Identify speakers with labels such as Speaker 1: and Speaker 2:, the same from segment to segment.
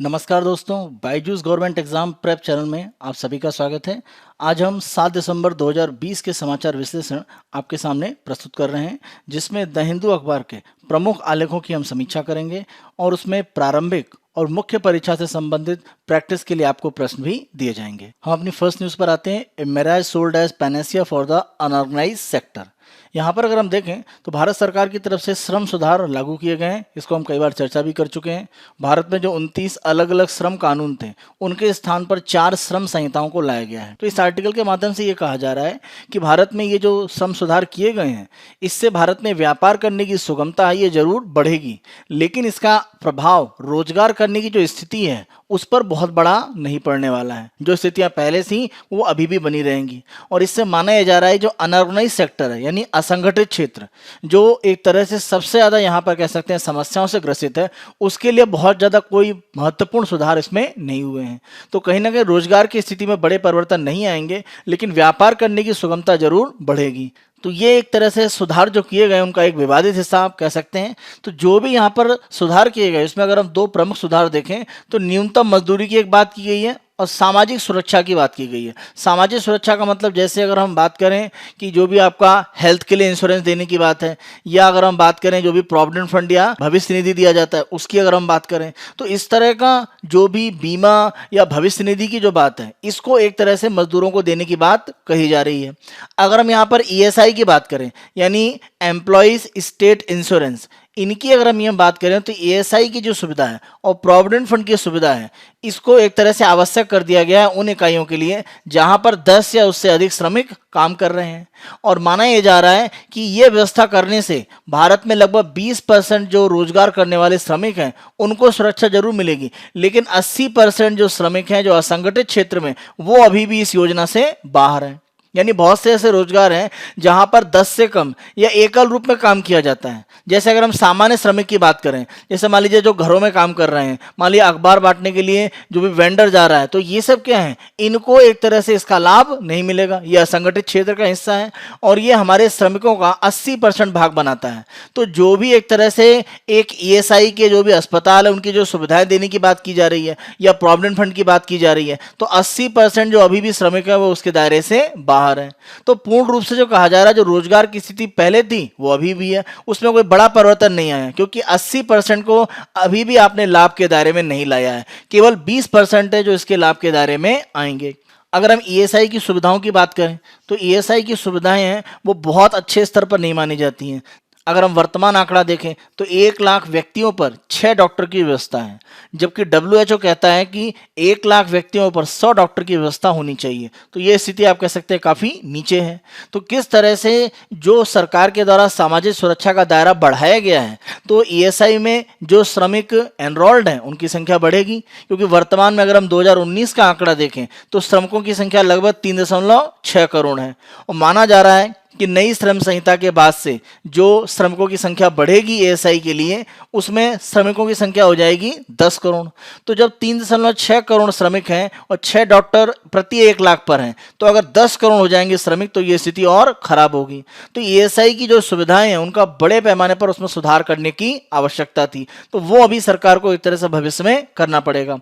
Speaker 1: नमस्कार दोस्तों, Byju's government exam prep channel में आप सभी का स्वागत है। आज हम 7 दिसंबर 2020 के समाचार विश्लेषण आपके सामने प्रस्तुत कर रहे हैं, जिसमें द हिंदू अखबार के प्रमुख आलेखों की हम समीक्षा करेंगे और उसमें प्रारंभिक और मुख्य परीक्षा से संबंधित प्रैक्टिस के लिए आपको प्रश्न भी दिए जाएंगे। हम अपनी फर्स्ट न्यूज़ पर आते हैं। A mirage sold as panacea for the unorganise sector. यहाँ पर अगर हम देखें तो भारत सरकार की तरफ से श्रम सुधार लागू किए गए हैं। इसको हम कई बार चर्चा भी कर चुके हैं। भारत में जो 29 अलग अलग श्रम कानून थे, उनके स्थान पर 4 श्रम संहिताओं को लाया गया है। तो इस आर्टिकल के माध्यम से ये कहा जा रहा है कि भारत में ये जो श्रम सुधार किए गए हैं, इससे भारत में व्यापार करने की सुगमता है, ये जरूर बढ़ेगी, लेकिन इसका प्रभाव रोजगार करने की जो स्थिति है उस पर बहुत बड़ा नहीं पड़ने वाला है। जो स्थितियां पहले थी वो अभी भी बनी रहेंगी। और इससे माना यह जा रहा है जो अनऑर्गेनाइज सेक्टर है, यानी असंगठित क्षेत्र, जो एक तरह से सबसे ज़्यादा यहाँ पर कह सकते हैं समस्याओं से ग्रसित है, उसके लिए बहुत ज़्यादा कोई महत्वपूर्ण सुधार इसमें नहीं हुए हैं। तो कहीं ना कहीं रोजगार की स्थिति में बड़े परिवर्तन नहीं आएंगे, लेकिन व्यापार करने की सुगमता जरूर बढ़ेगी। तो ये एक तरह से सुधार जो किए गए उनका एक विवादित हिस्सा आप कह सकते हैं। तो जो भी यहाँ पर सुधार किए गए, इसमें अगर हम 2 प्रमुख सुधार देखें तो न्यूनतम मजदूरी की एक बात की गई है और सामाजिक सुरक्षा की बात की गई है। सामाजिक सुरक्षा का मतलब जैसे अगर हम बात करें कि जो भी आपका हेल्थ के लिए इंश्योरेंस देने की बात है, या अगर हम बात करें जो भी प्रोविडेंट फंड या भविष्य निधि दिया जाता है उसकी अगर हम बात करें, तो इस तरह का जो भी बीमा या भविष्य निधि की जो बात है, इसको एक तरह से मजदूरों को देने की बात कही जा रही है। अगर हम यहाँ पर ईएसआई की बात करें, यानी एम्प्लॉयज स्टेट इंश्योरेंस, इनकी अगर हम ये बात करें तो ईएसआई की जो सुविधा है और प्रोविडेंट फंड की सुविधा है, इसको एक तरह से आवश्यक कर दिया गया है उन इकाइयों के लिए जहां पर 10 या उससे अधिक श्रमिक काम कर रहे हैं। और माना यह जा रहा है कि यह व्यवस्था करने से भारत में लगभग 20% जो रोजगार करने वाले श्रमिक हैं उनको सुरक्षा जरूर मिलेगी, लेकिन 80% जो श्रमिक हैं जो असंगठित क्षेत्र में, वो अभी भी इस योजना से बाहर हैं। यानी बहुत से ऐसे रोजगार हैं जहां पर 10 से कम या एकल रूप में काम किया जाता है। जैसे अगर हम सामान्य श्रमिक की बात करें, जैसे मान लीजिए जो घरों में काम कर रहे हैं, मान लीजिए अखबार बांटने के लिए जो भी वेंडर जा रहा है, तो ये सब क्या है, इनको एक तरह से इसका लाभ नहीं मिलेगा। ये असंगठित क्षेत्र का हिस्सा है और ये हमारे श्रमिकों का 80% भाग बनाता है। तो जो भी एक तरह से एक ईएसआई के जो भी अस्पताल है उनकी जो सुविधाएं देने की बात की जा रही है या प्रोविडेंट फंड की बात की जा रही है, तो 80% जो अभी भी श्रमिक है वो उसके दायरे से बाहर है। तो पूर्ण रूप से जो कहा जा रहा है जो रोजगार की स्थिति पहले थी वो अभी भी है, उसमें कोई बड़ा परिवर्तन नहीं आया, क्योंकि 80% को अभी भी आपने लाभ के दायरे में नहीं लाया है। केवल 20% है जो इसके लाभ के दायरे में आएंगे। अगर हम ईएसआई की सुविधाओं की बात करें तो ईएसआई की सुविधाएं हैं वो बहुत अच्छे स्तर पर नहीं मानी जाती हैं। अगर हम वर्तमान आंकड़ा देखें तो 1 लाख व्यक्तियों पर 6 डॉक्टर की व्यवस्था है, जबकि WHO कहता है कि 1 लाख व्यक्तियों पर 100 डॉक्टर की व्यवस्था होनी चाहिए। तो ये स्थिति आप कह सकते हैं काफ़ी नीचे है। तो किस तरह से जो सरकार के द्वारा सामाजिक सुरक्षा का दायरा बढ़ाया गया है, तो ईएसआई में जो श्रमिक एनरोल्ड हैं उनकी संख्या बढ़ेगी, क्योंकि वर्तमान में अगर हम 2019 का आंकड़ा देखें तो श्रमिकों की संख्या लगभग 3.6 करोड़ है। और माना जा रहा है कि नई श्रम संहिता के बाद से जो श्रमिकों की संख्या बढ़ेगी ईएसआई के लिए, उसमें श्रमिकों की संख्या हो जाएगी 10 करोड़। तो जब 3.6 करोड़ श्रमिक हैं और 6 डॉक्टर प्रति 1 लाख पर हैं, तो अगर 10 करोड़ हो जाएंगे श्रमिक तो ये स्थिति और खराब होगी। तो ईएसआई की जो सुविधाएं हैं उनका बड़े पैमाने पर उसमें सुधार करने की आवश्यकता थी, तो वो अभी सरकार को एक तरह से भविष्य में करना पड़ेगा।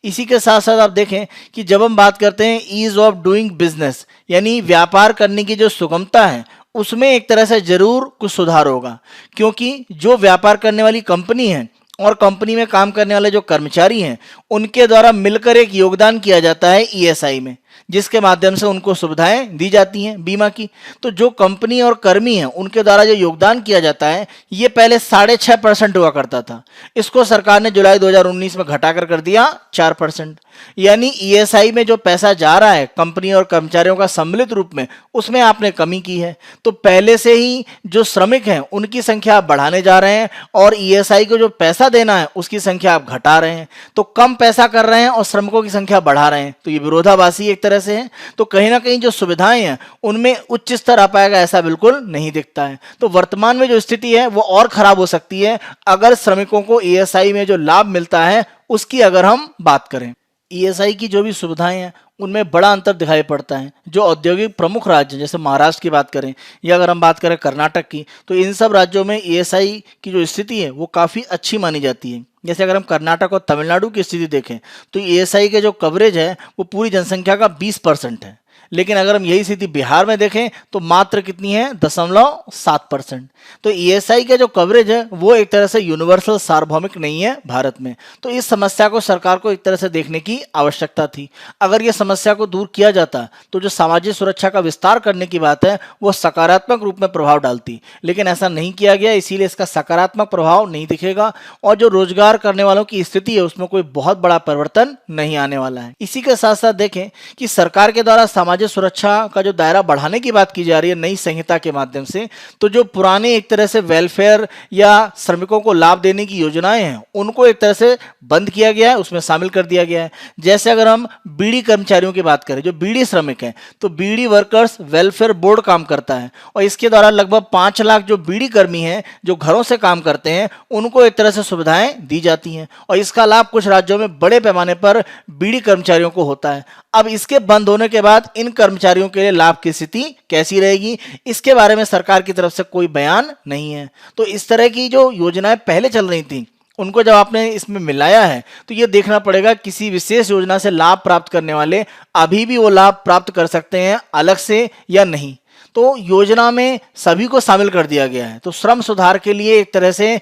Speaker 1: इसी के साथ साथ आप देखें कि जब हम बात करते हैं ईज ऑफ डूइंग बिजनेस, यानी व्यापार करने की जो सुगमता है, उसमें एक तरह से जरूर कुछ सुधार होगा, क्योंकि जो व्यापार करने वाली कंपनी है और कंपनी में काम करने वाले जो कर्मचारी हैं उनके द्वारा मिलकर एक योगदान किया जाता है ईएसआई में, जिसके माध्यम से उनको सुविधाएं दी जाती हैं बीमा की। तो जो कंपनी और कर्मी हैं उनके द्वारा जो योगदान किया जाता है, ये पहले 6.5% हुआ करता था। इसको सरकार ने जुलाई 2019 में घटाकर कर दिया 4%। यानी ईएसआई में जो पैसा जा रहा है कंपनी और कर्मचारियों का सम्मिलित रूप में, उसमें आपने कमी की है। तो पहले से ही जो श्रमिक हैं उनकी संख्या आप बढ़ाने जा रहे हैं और ईएसआई को जो पैसा देना है उसकी संख्या आप घटा रहे हैं। तो कम पैसा कर रहे हैं और श्रमिकों की संख्या बढ़ा रहे हैं, तो ये विरोधाभासी एक तरह से है। तो कहीं ना कहीं जो सुविधाएं हैं उनमें उच्च स्तर आ पाएगा ऐसा बिल्कुल नहीं दिखता है। तो वर्तमान में जो स्थिति है वो और खराब हो सकती है अगर श्रमिकों को ईएसआई में जो लाभ मिलता है उसकी अगर हम बात करें। ईएसआई की जो भी सुविधाएं हैं उनमें बड़ा अंतर दिखाई पड़ता है। जो औद्योगिक प्रमुख राज्य जैसे महाराष्ट्र की बात करें या अगर हम बात करें कर्नाटक की, तो इन सब राज्यों में ईएसआई की जो स्थिति है वो काफ़ी अच्छी मानी जाती है। जैसे अगर हम कर्नाटक और तमिलनाडु की स्थिति देखें तो ईएसआई के जो कवरेज है वो पूरी जनसंख्या का 20% है। लेकिन अगर हम यही स्थिति बिहार में देखें तो मात्र कितनी है, 0.7%। तो ईएसआई का जो कवरेज है वो एक तरह से यूनिवर्सल सार्वभौमिक नहीं है भारत में। तो इस समस्या को सरकार को एक तरह से देखने की आवश्यकता थी। अगर ये समस्या को दूर किया जाता तो जो सामाजिक सुरक्षा का विस्तार करने की बात है वो सकारात्मक रूप में प्रभाव डालती, लेकिन ऐसा नहीं किया गया, इसीलिए इसका सकारात्मक प्रभाव नहीं दिखेगा और जो रोजगार करने वालों की स्थिति है उसमें कोई बहुत बड़ा परिवर्तन नहीं आने वाला है। इसी के साथ साथ देखें कि सरकार के द्वारा सामाजिक सुरक्षा का जो दायरा बढ़ाने की बात की जा रही है नई संहिता के माध्यम से, तो जो पुराने एक तरह से वेलफेयर या श्रमिकों को लाभ देने की योजनाएं हैं उनको एक तरह से बंद किया गया है, उसमें शामिल कर दिया गया है। जैसे अगर हम बीड़ी कर्मचारियों की बात करें, जो बीड़ी श्रमिक हैं, तो बीड़ी वर्कर्स वेलफेयर बोर्ड काम करता है और इसके द्वारा लगभग 5 लाख जो बीड़ी कर्मी हैं जो घरों से काम करते हैं उनको एक तरह से सुविधाएं दी जाती हैं और इसका लाभ कुछ राज्यों में बड़े पैमाने पर बीड़ी कर्मचारियों को होता है। अब इसके बंद होने के बाद इन कर्मचारियों के लिए लाभ की स्थिति कैसी रहेगी, इसके बारे में सरकार की तरफ से कोई बयान नहीं है। तो इस तरह की जो योजनाएं पहले चल रही थी उनको जब आपने इसमें मिलाया है तो ये देखना पड़ेगा किसी विशेष योजना से लाभ प्राप्त करने वाले अभी भी वो लाभ प्राप्त कर सकते हैं अलग से या नहीं। तो योजना में सभी को शामिल कर दिया गया है। तो श्रम सुधार के लिए एक तरह से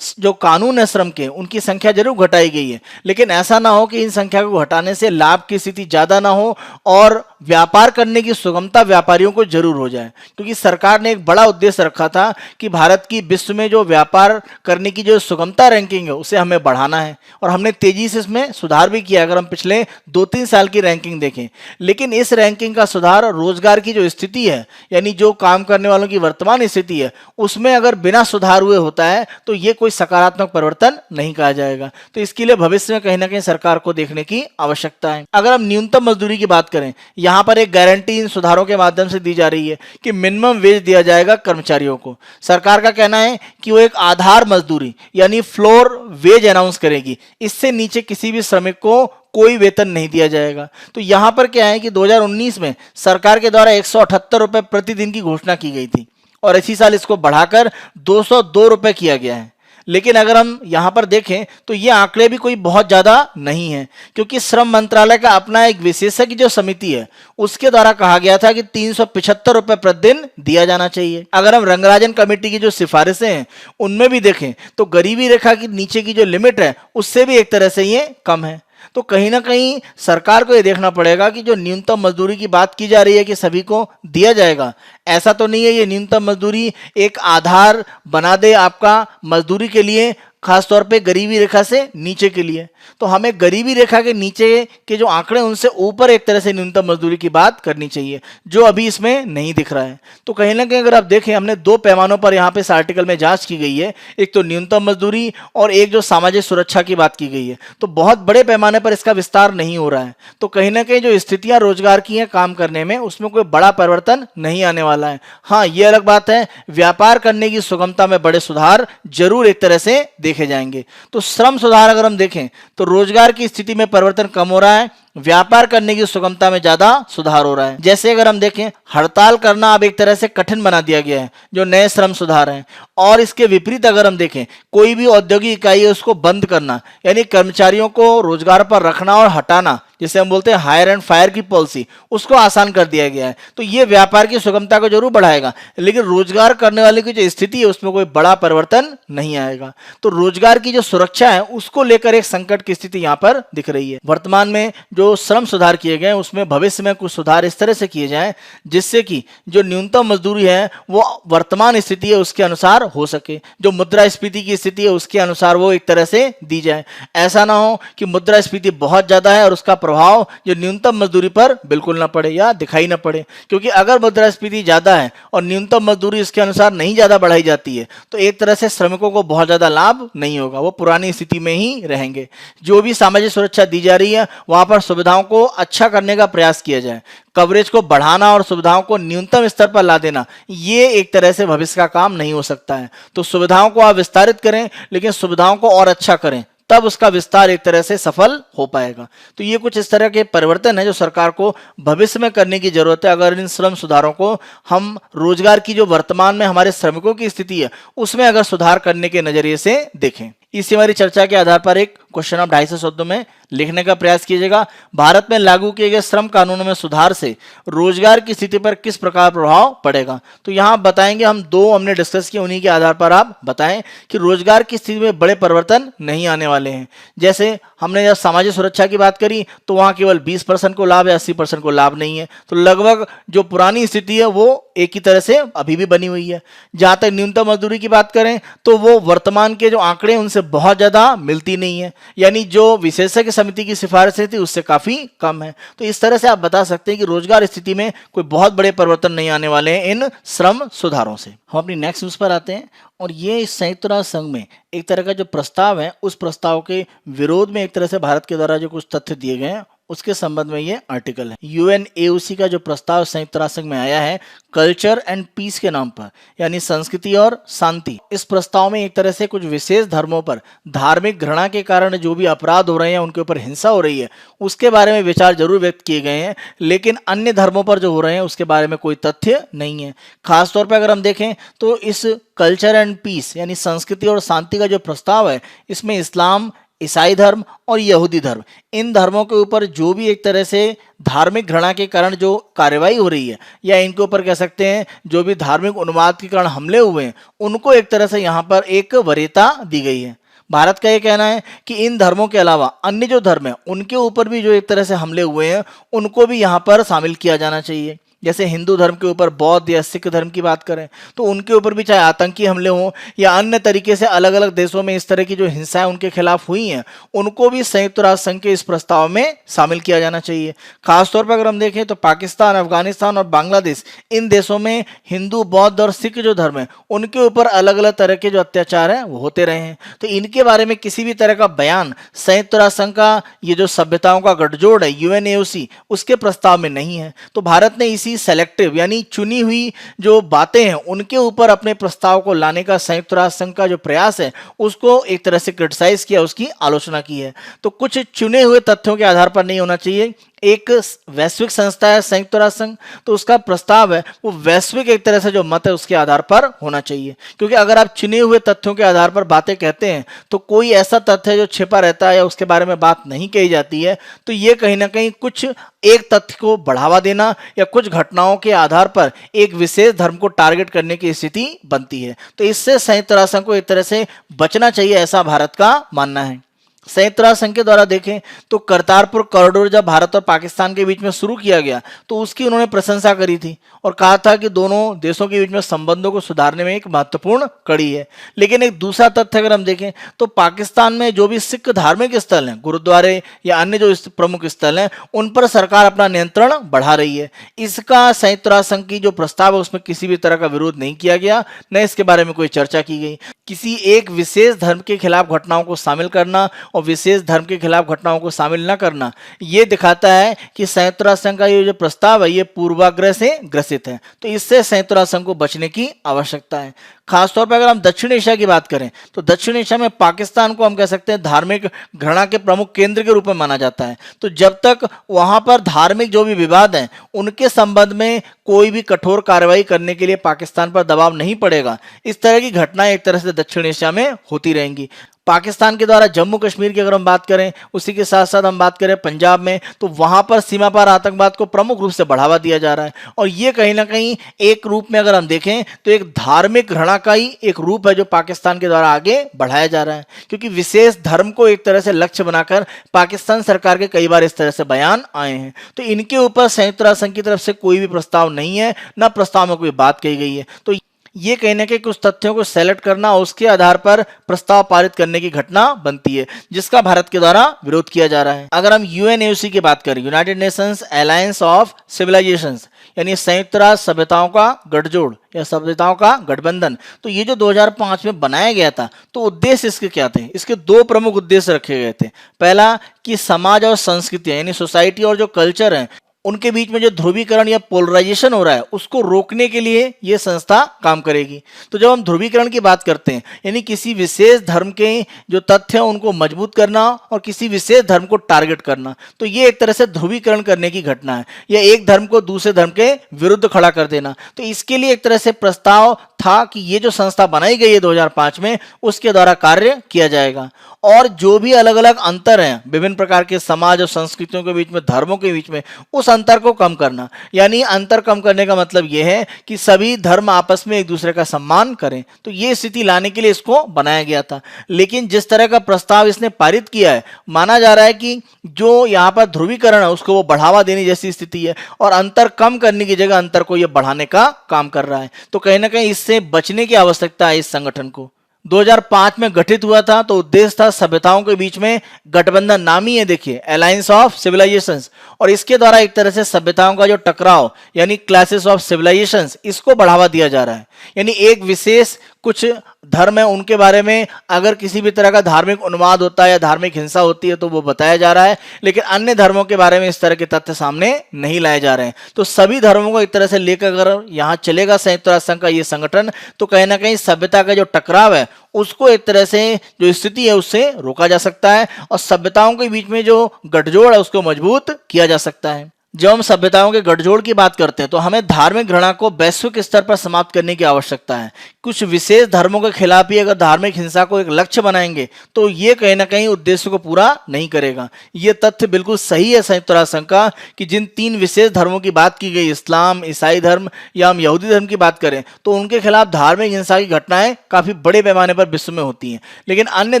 Speaker 1: जो कानून है श्रम के उनकी संख्या जरूर घटाई गई है, लेकिन ऐसा ना हो कि इन संख्या को घटाने से लाभ की स्थिति ज़्यादा ना हो और व्यापार करने की सुगमता व्यापारियों को जरूर हो जाए। क्योंकि सरकार ने एक बड़ा उद्देश्य रखा था कि भारत की विश्व में जो व्यापार करने की जो सुगमता रैंकिंग है उसे हमें बढ़ाना है और हमने तेजी से इसमें सुधार भी किया अगर हम पिछले 2-3 साल की रैंकिंग देखें। लेकिन इस रैंकिंग का सुधार रोजगार की जो स्थिति है यानी जो काम करने वालों की वर्तमान स्थिति है उसमें अगर बिना सुधार हुए होता है तो ये कोई सकारात्मक परिवर्तन नहीं कहा जाएगा। तो इसके लिए भविष्य में कहीं ना कहीं सरकार को देखने की आवश्यकता है। अगर हम न्यूनतम मजदूरी की बात करें, यहाँ पर एक गारंटी इन सुधारों के माध्यम से दी जा रही है कि मिनिमम वेज दिया जाएगा कर्मचारियों को। सरकार का कहना है कि वो एक आधार मजदूरी यानी फ्लोर वेज अनाउंस करेगी, इससे नीचे किसी भी श्रमिक को कोई वेतन नहीं दिया जाएगा। तो यहां पर क्या है कि 2019 में सरकार के द्वारा 178 रुपए प्रतिदिन की घोषणा की गई थी और इसी साल इसको बढ़ाकर 202 रुपए किया गया है। लेकिन अगर हम यहां पर देखें तो ये आंकड़े भी कोई बहुत ज्यादा नहीं है, क्योंकि श्रम मंत्रालय का अपना एक विशेषज्ञ जो समिति है उसके द्वारा कहा गया था कि 375 रुपए प्रतिदिन दिया जाना चाहिए। अगर हम रंगराजन कमेटी की जो सिफारिशें हैं उनमें भी देखें तो गरीबी रेखा की नीचे की जो लिमिट है उससे भी एक तरह से ये कम है। तो कहीं ना कहीं सरकार को ये देखना पड़ेगा कि जो न्यूनतम मजदूरी की बात की जा रही है कि सभी को दिया जाएगा, ऐसा तो नहीं है ये न्यूनतम मजदूरी एक आधार बना दे आपका मजदूरी के लिए, खासतौर पे गरीबी रेखा से नीचे के लिए। तो हमें गरीबी रेखा के नीचे के जो आंकड़े उनसे ऊपर एक तरह से न्यूनतम मजदूरी की बात करनी चाहिए, जो अभी इसमें नहीं दिख रहा है। तो कहीं ना कहीं अगर आप देखें हमने 2 पैमानों पर यहाँ पे इस आर्टिकल में जांच की गई है, एक तो न्यूनतम मजदूरी और एक जो सामाजिक सुरक्षा की बात की गई है। तो बहुत बड़े पैमाने पर इसका विस्तार नहीं हो रहा है। तो कहीं ना कहीं जो स्थितियां रोजगार की हैं काम करने में उसमें कोई बड़ा परिवर्तन नहीं आने वाला है। हाँ, ये अलग बात है व्यापार करने की सुगमता में बड़े सुधार जरूर एक तरह से देखे जाएंगे। तो श्रम सुधार अगर हम देखें तो रोजगार की स्थिति में परिवर्तन कम हो रहा है, व्यापार करने की सुगमता में ज्यादा सुधार हो रहा है। जैसे अगर हम देखें हड़ताल करना अब एक तरह से कठिन बना दिया गया है, जो नए श्रम सुधार हैं। और इसके विपरीत अगर हम देखें कोई भी औद्योगिक इकाई है उसको बंद करना यानी कर्मचारियों को रोजगार पर रखना और हटाना, जिसे हम बोलते हैं हायर एंड फायर की पॉलिसी, उसको आसान कर दिया गया है। तो ये व्यापार की सुगमता को जरूर बढ़ाएगा, लेकिन रोजगार करने वाले की जो स्थिति है उसमें कोई बड़ा परिवर्तन नहीं आएगा। तो रोजगार की जो सुरक्षा है उसको लेकर एक संकट की स्थिति यहाँ पर दिख रही है। वर्तमान में जो श्रम सुधार किए गए उसमें भविष्य में कुछ सुधार इस तरह से किए जाएं जिससे कि जो न्यूनतम मजदूरी है वो वर्तमान स्थिति है उसके अनुसार हो सके, जो मुद्रास्फीति की स्थिति है उसके अनुसार वो एक तरह से दी जाए। ऐसा ना हो कि मुद्रास्फीति बहुत ज्यादा है और उसका प्रभाव जो न्यूनतम मजदूरी पर बिल्कुल ना पड़े या दिखाई ना पड़े। क्योंकि अगर मुद्रास्फीति ज्यादा है और न्यूनतम मजदूरी इसके अनुसार नहीं ज्यादा बढ़ाई जाती है तो एक तरह से श्रमिकों को बहुत ज्यादा लाभ नहीं होगा, वो पुरानी स्थिति में ही रहेंगे। जो भी सामाजिक सुरक्षा दी जा रही है वहां पर सुविधाओं को अच्छा करने का प्रयास किया जाए, कवरेज को बढ़ाना और सुविधाओं को न्यूनतम स्तर पर ला देना, ये एक तरह से भविष्य का काम नहीं हो सकता है। तो सुविधाओं को आप विस्तारित करें लेकिन सुविधाओं को और अच्छा करें, तब उसका विस्तार एक तरह से सफल हो पाएगा। तो ये कुछ इस तरह के परिवर्तन है जो सरकार को भविष्य में करने की जरूरत है, अगर इन श्रम सुधारों को हम रोजगार की जो वर्तमान में हमारे श्रमिकों की स्थिति है उसमें अगर सुधार करने के नजरिए से देखें। इसी हमारी चर्चा के आधार पर एक क्वेश्चन आप 250 शब्दों में लिखने का प्रयास कीजिएगा। भारत में लागू किए गए श्रम कानूनों में सुधार से रोजगार की स्थिति पर किस प्रकार प्रभाव पड़ेगा। तो यहाँ बताएंगे हम, दो हमने डिस्कस किए, उन्हीं के आधार पर आप बताएं कि रोजगार की स्थिति में बड़े परिवर्तन नहीं आने वाले हैं। जैसे हमने जब सामाजिक सुरक्षा की बात करी तो वहां केवल 20% को लाभ है, 80% को लाभ नहीं है। तो लगभग जो पुरानी स्थिति है वो एक ही तरह से अभी भी बनी हुई है। जहां तक न्यूनतम मजदूरी की बात करें तो वो वर्तमान के जो आंकड़े उनसे बहुत ज्यादा मिलती नहीं है, यानी जो विशेषज्ञ समिति की सिफारिशें थी उससे काफी कम है। तो इस तरह से आप बता सकते हैं कि रोजगार स्थिति में कोई बहुत बड़े परिवर्तन नहीं आने वाले हैं इन श्रम सुधारों से। हम अपनी नेक्स्ट न्यूज पर आते हैं और ये इस संयुक्त राष्ट्र संघ में एक तरह का जो प्रस्ताव है उस प्रस्ताव के विरोध में एक तरह से भारत के द्वारा जो कुछ तथ्य दिए गए हैं उसके संबंध में ये आर्टिकल है। यूएनएओसी का जो प्रस्ताव संयुक्त राष्ट्र संघ में आया है कल्चर एंड पीस के नाम पर, यानी संस्कृति और शांति, इस प्रस्ताव में एक तरह से कुछ विशेष धर्मों पर धार्मिक घृणा के कारण जो भी अपराध हो रहे हैं, उनके ऊपर हिंसा हो रही है, उसके बारे में विचार जरूर व्यक्त किए गए हैं, लेकिन अन्य धर्मों पर जो हो रहे हैं उसके बारे में कोई तथ्य नहीं है। खासतौर पर अगर हम देखें तो इस कल्चर एंड पीस यानी संस्कृति और शांति का जो प्रस्ताव है इसमें इस्लाम, ईसाई धर्म और यहूदी धर्म, इन धर्मों के ऊपर जो भी एक तरह से धार्मिक घृणा के कारण जो कार्रवाई हो रही है, या इनके ऊपर कह सकते हैं जो भी धार्मिक उन्माद के कारण हमले हुए हैं, उनको एक तरह से यहाँ पर एक वरीयता दी गई है। भारत का ये कहना है कि इन धर्मों के अलावा अन्य जो धर्म है उनके ऊपर भी जो एक तरह से हमले हुए हैं उनको भी यहाँ पर शामिल किया जाना चाहिए। जैसे हिंदू धर्म के ऊपर बौद्ध या सिख धर्म की बात करें तो उनके ऊपर भी चाहे आतंकी हमले हों या अन्य तरीके से अलग अलग देशों में इस तरह की जो हिंसाएं उनके खिलाफ हुई हैं उनको भी संयुक्त राष्ट्र संघ के इस प्रस्ताव में शामिल किया जाना चाहिए। खासतौर पर अगर हम देखें तो पाकिस्तान, अफगानिस्तान और बांग्लादेश, इन देशों में हिंदू, बौद्ध और सिख जो धर्म है उनके ऊपर अलग अलग तरह के जो अत्याचार हैं वो होते रहे हैं। तो इनके बारे में किसी भी तरह का बयान संयुक्त राष्ट्र संघ का ये जो सभ्यताओं का गठजोड़ है यूएनएओसी उसके प्रस्ताव में नहीं है। तो भारत ने इसी सेलेक्टिव यानी चुनी हुई जो बातें हैं उनके ऊपर अपने प्रस्ताव को लाने का संयुक्त राष्ट्र संघ का जो प्रयास है उसको एक तरह से क्रिटिसाइज किया, उसकी आलोचना की है। तो कुछ चुने हुए तथ्यों के आधार पर नहीं होना चाहिए। एक वैश्विक संस्था है संयुक्त राष्ट्र संघ, तो उसका प्रस्ताव है वो वैश्विक एक तरह से जो मत है उसके आधार पर होना चाहिए। क्योंकि अगर आप चुने हुए तथ्यों के आधार पर बातें कहते हैं तो कोई ऐसा तथ्य जो छिपा रहता है या उसके बारे में बात नहीं कही जाती है, तो ये कहीं ना कहीं कुछ एक तथ्य को बढ़ावा देना या कुछ घटनाओं के आधार पर एक विशेष धर्म को टारगेट करने की स्थिति बनती है। तो इससे संयुक्त राष्ट्र संघ को एक तरह से बचना चाहिए, ऐसा भारत का मानना है। संयुक्त राष्ट्र संघ के द्वारा देखें तो करतारपुर कॉरिडोर जब भारत और पाकिस्तान के बीच में शुरू किया गया तो उसकी उन्होंने प्रशंसा करी थी और कहा था कि दोनों देशों के बीच में संबंधों को सुधारने में एक महत्वपूर्ण कड़ी है। लेकिन एक दूसरा तथ्य अगर हम देखें तो पाकिस्तान में जो भी सिख धार्मिक स्थल हैं, गुरुद्वारे या अन्य जो प्रमुख स्थल हैं, उन पर सरकार अपना नियंत्रण बढ़ा रही है। इसका संयुक्त राष्ट्र संघ की जो प्रस्ताव है उसमें किसी भी तरह का विरोध नहीं किया गया, न इसके बारे में कोई चर्चा की गई। किसी एक विशेष धर्म के खिलाफ घटनाओं को शामिल करना और विशेष धर्म के खिलाफ घटनाओं को शामिल न करना ये दिखाता है कि संयुक्त राष्ट्र संघ का ये जो प्रस्ताव है ये पूर्वाग्रह से ग्रसित है। तो इससे संयुक्त राष्ट्र संघ को बचने की आवश्यकता है। खासतौर पर अगर हम दक्षिण एशिया की बात करें तो दक्षिण एशिया में पाकिस्तान को हम कह सकते हैं धार्मिक घृणा के प्रमुख केंद्र के रूप में माना जाता है। तो जब तक वहां पर धार्मिक जो भी विवाद हैं उनके संबंध में कोई भी कठोर कार्रवाई करने के लिए पाकिस्तान पर दबाव नहीं पड़ेगा, इस तरह की घटनाएं एक तरह से दक्षिण एशिया में होती रहेंगी। पाकिस्तान के द्वारा जम्मू कश्मीर की अगर हम बात करें, उसी के साथ साथ हम बात करें पंजाब में, तो वहां पर सीमा पार आतंकवाद को प्रमुख रूप से बढ़ावा दिया जा रहा है। और ये कहीं ना कहीं एक रूप में अगर हम देखें तो एक धार्मिक घृणा का ही एक रूप है जो पाकिस्तान के द्वारा आगे बढ़ाया जा रहा है। क्योंकि विशेष धर्म को एक तरह से लक्ष्य बनाकर पाकिस्तान सरकार के कई बार इस तरह से बयान आए हैं। तो इनके ऊपर संयुक्त राष्ट्र संघ की तरफ से कोई भी प्रस्ताव नहीं है, न प्रस्ताव में कोई बात कही गई है। तो ये कहने के कुछ तथ्यों को सेलेक्ट करना और उसके आधार पर प्रस्ताव पारित करने की घटना बनती है, जिसका भारत के द्वारा विरोध किया जा रहा है। अगर हम यूएनएओसी की बात करें, United Nations Alliance of Civilizations, यानी संयुक्त राष्ट्र सभ्यताओं का गठजोड़ या सभ्यताओं का गठबंधन, तो ये जो 2005 में बनाया गया था, तो उद्देश्य इसके क्या थे? इसके दो प्रमुख उद्देश्य रखे गए थे। पहला कि समाज और संस्कृति यानी सोसाइटी और जो कल्चर है उनके बीच में जो ध्रुवीकरण या पोलराइजेशन हो रहा है उसको रोकने के लिए ये संस्था काम करेगी। तो जब हम ध्रुवीकरण की बात करते हैं यानी किसी विशेष धर्म के जो तथ्य हैं उनको मजबूत करना और किसी विशेष धर्म को टारगेट करना, तो ये एक तरह से ध्रुवीकरण करने की घटना है या एक धर्म को दूसरे धर्म के विरुद्ध खड़ा कर देना। तो इसके लिए एक तरह से प्रस्ताव था कि ये जो संस्था बनाई गई है 2005 में उसके द्वारा कार्य किया जाएगा और जो भी अलग अलग अंतर हैं विभिन्न प्रकार के समाज और संस्कृतियों के बीच में, धर्मों के बीच में, उस अंतर को कम करना। यानी अंतर कम करने का मतलब यह है कि सभी धर्म आपस में एक दूसरे का सम्मान करें। तो ये स्थिति लाने के लिए इसको बनाया गया था। लेकिन जिस तरह का प्रस्ताव इसने पारित किया है, माना जा रहा है कि जो यहाँ पर ध्रुवीकरण है उसको वो बढ़ावा देने जैसी स्थिति है और अंतर कम करने की जगह अंतर को ये बढ़ाने का काम कर रहा है। तो कहीं ना कहीं इससे बचने की आवश्यकता है इस संगठन को। 2005 में गठित हुआ था तो उद्देश्य था सभ्यताओं के बीच में गठबंधन, नामी है देखिए, अलायंस ऑफ सिविलाइजेशंस, और इसके द्वारा एक तरह से सभ्यताओं का जो टकराव यानी क्लासेस ऑफ सिविलाइजेशंस, इसको बढ़ावा दिया जा रहा है। यानी एक विशेष कुछ धर्म है उनके बारे में अगर किसी भी तरह का धार्मिक उन्माद होता है या धार्मिक हिंसा होती है तो वो बताया जा रहा है, लेकिन अन्य धर्मों के बारे में इस तरह के तथ्य सामने नहीं लाए जा रहे हैं। तो सभी धर्मों को एक तरह से लेकर अगर यहाँ चलेगा संयुक्त राष्ट्र संघ का ये संगठन, तो कहीं ना कहीं सभ्यता का जो टकराव है उसको एक तरह से जो स्थिति है उससे रोका जा सकता है और सभ्यताओं के बीच में जो गठजोड़ है उसको मजबूत किया जा सकता है। जब हम सभ्यताओं के गठजोड़ की बात करते हैं तो हमें धार्मिक घृणा को वैश्विक स्तर पर समाप्त करने की आवश्यकता है। कुछ विशेष धर्मों के खिलाफ ही अगर धार्मिक हिंसा को एक लक्ष्य बनाएंगे तो ये कहीं ना कहीं उद्देश्य को पूरा नहीं करेगा। ये तथ्य बिल्कुल सही है संयुक्त राष्ट्र संघ का कि जिन 3 विशेष धर्मों की बात की गई, इस्लाम, ईसाई धर्म या हम यहूदी धर्म की बात करें, तो उनके खिलाफ धार्मिक हिंसा की घटनाएं काफी बड़े पैमाने पर विश्व में होती हैं। लेकिन अन्य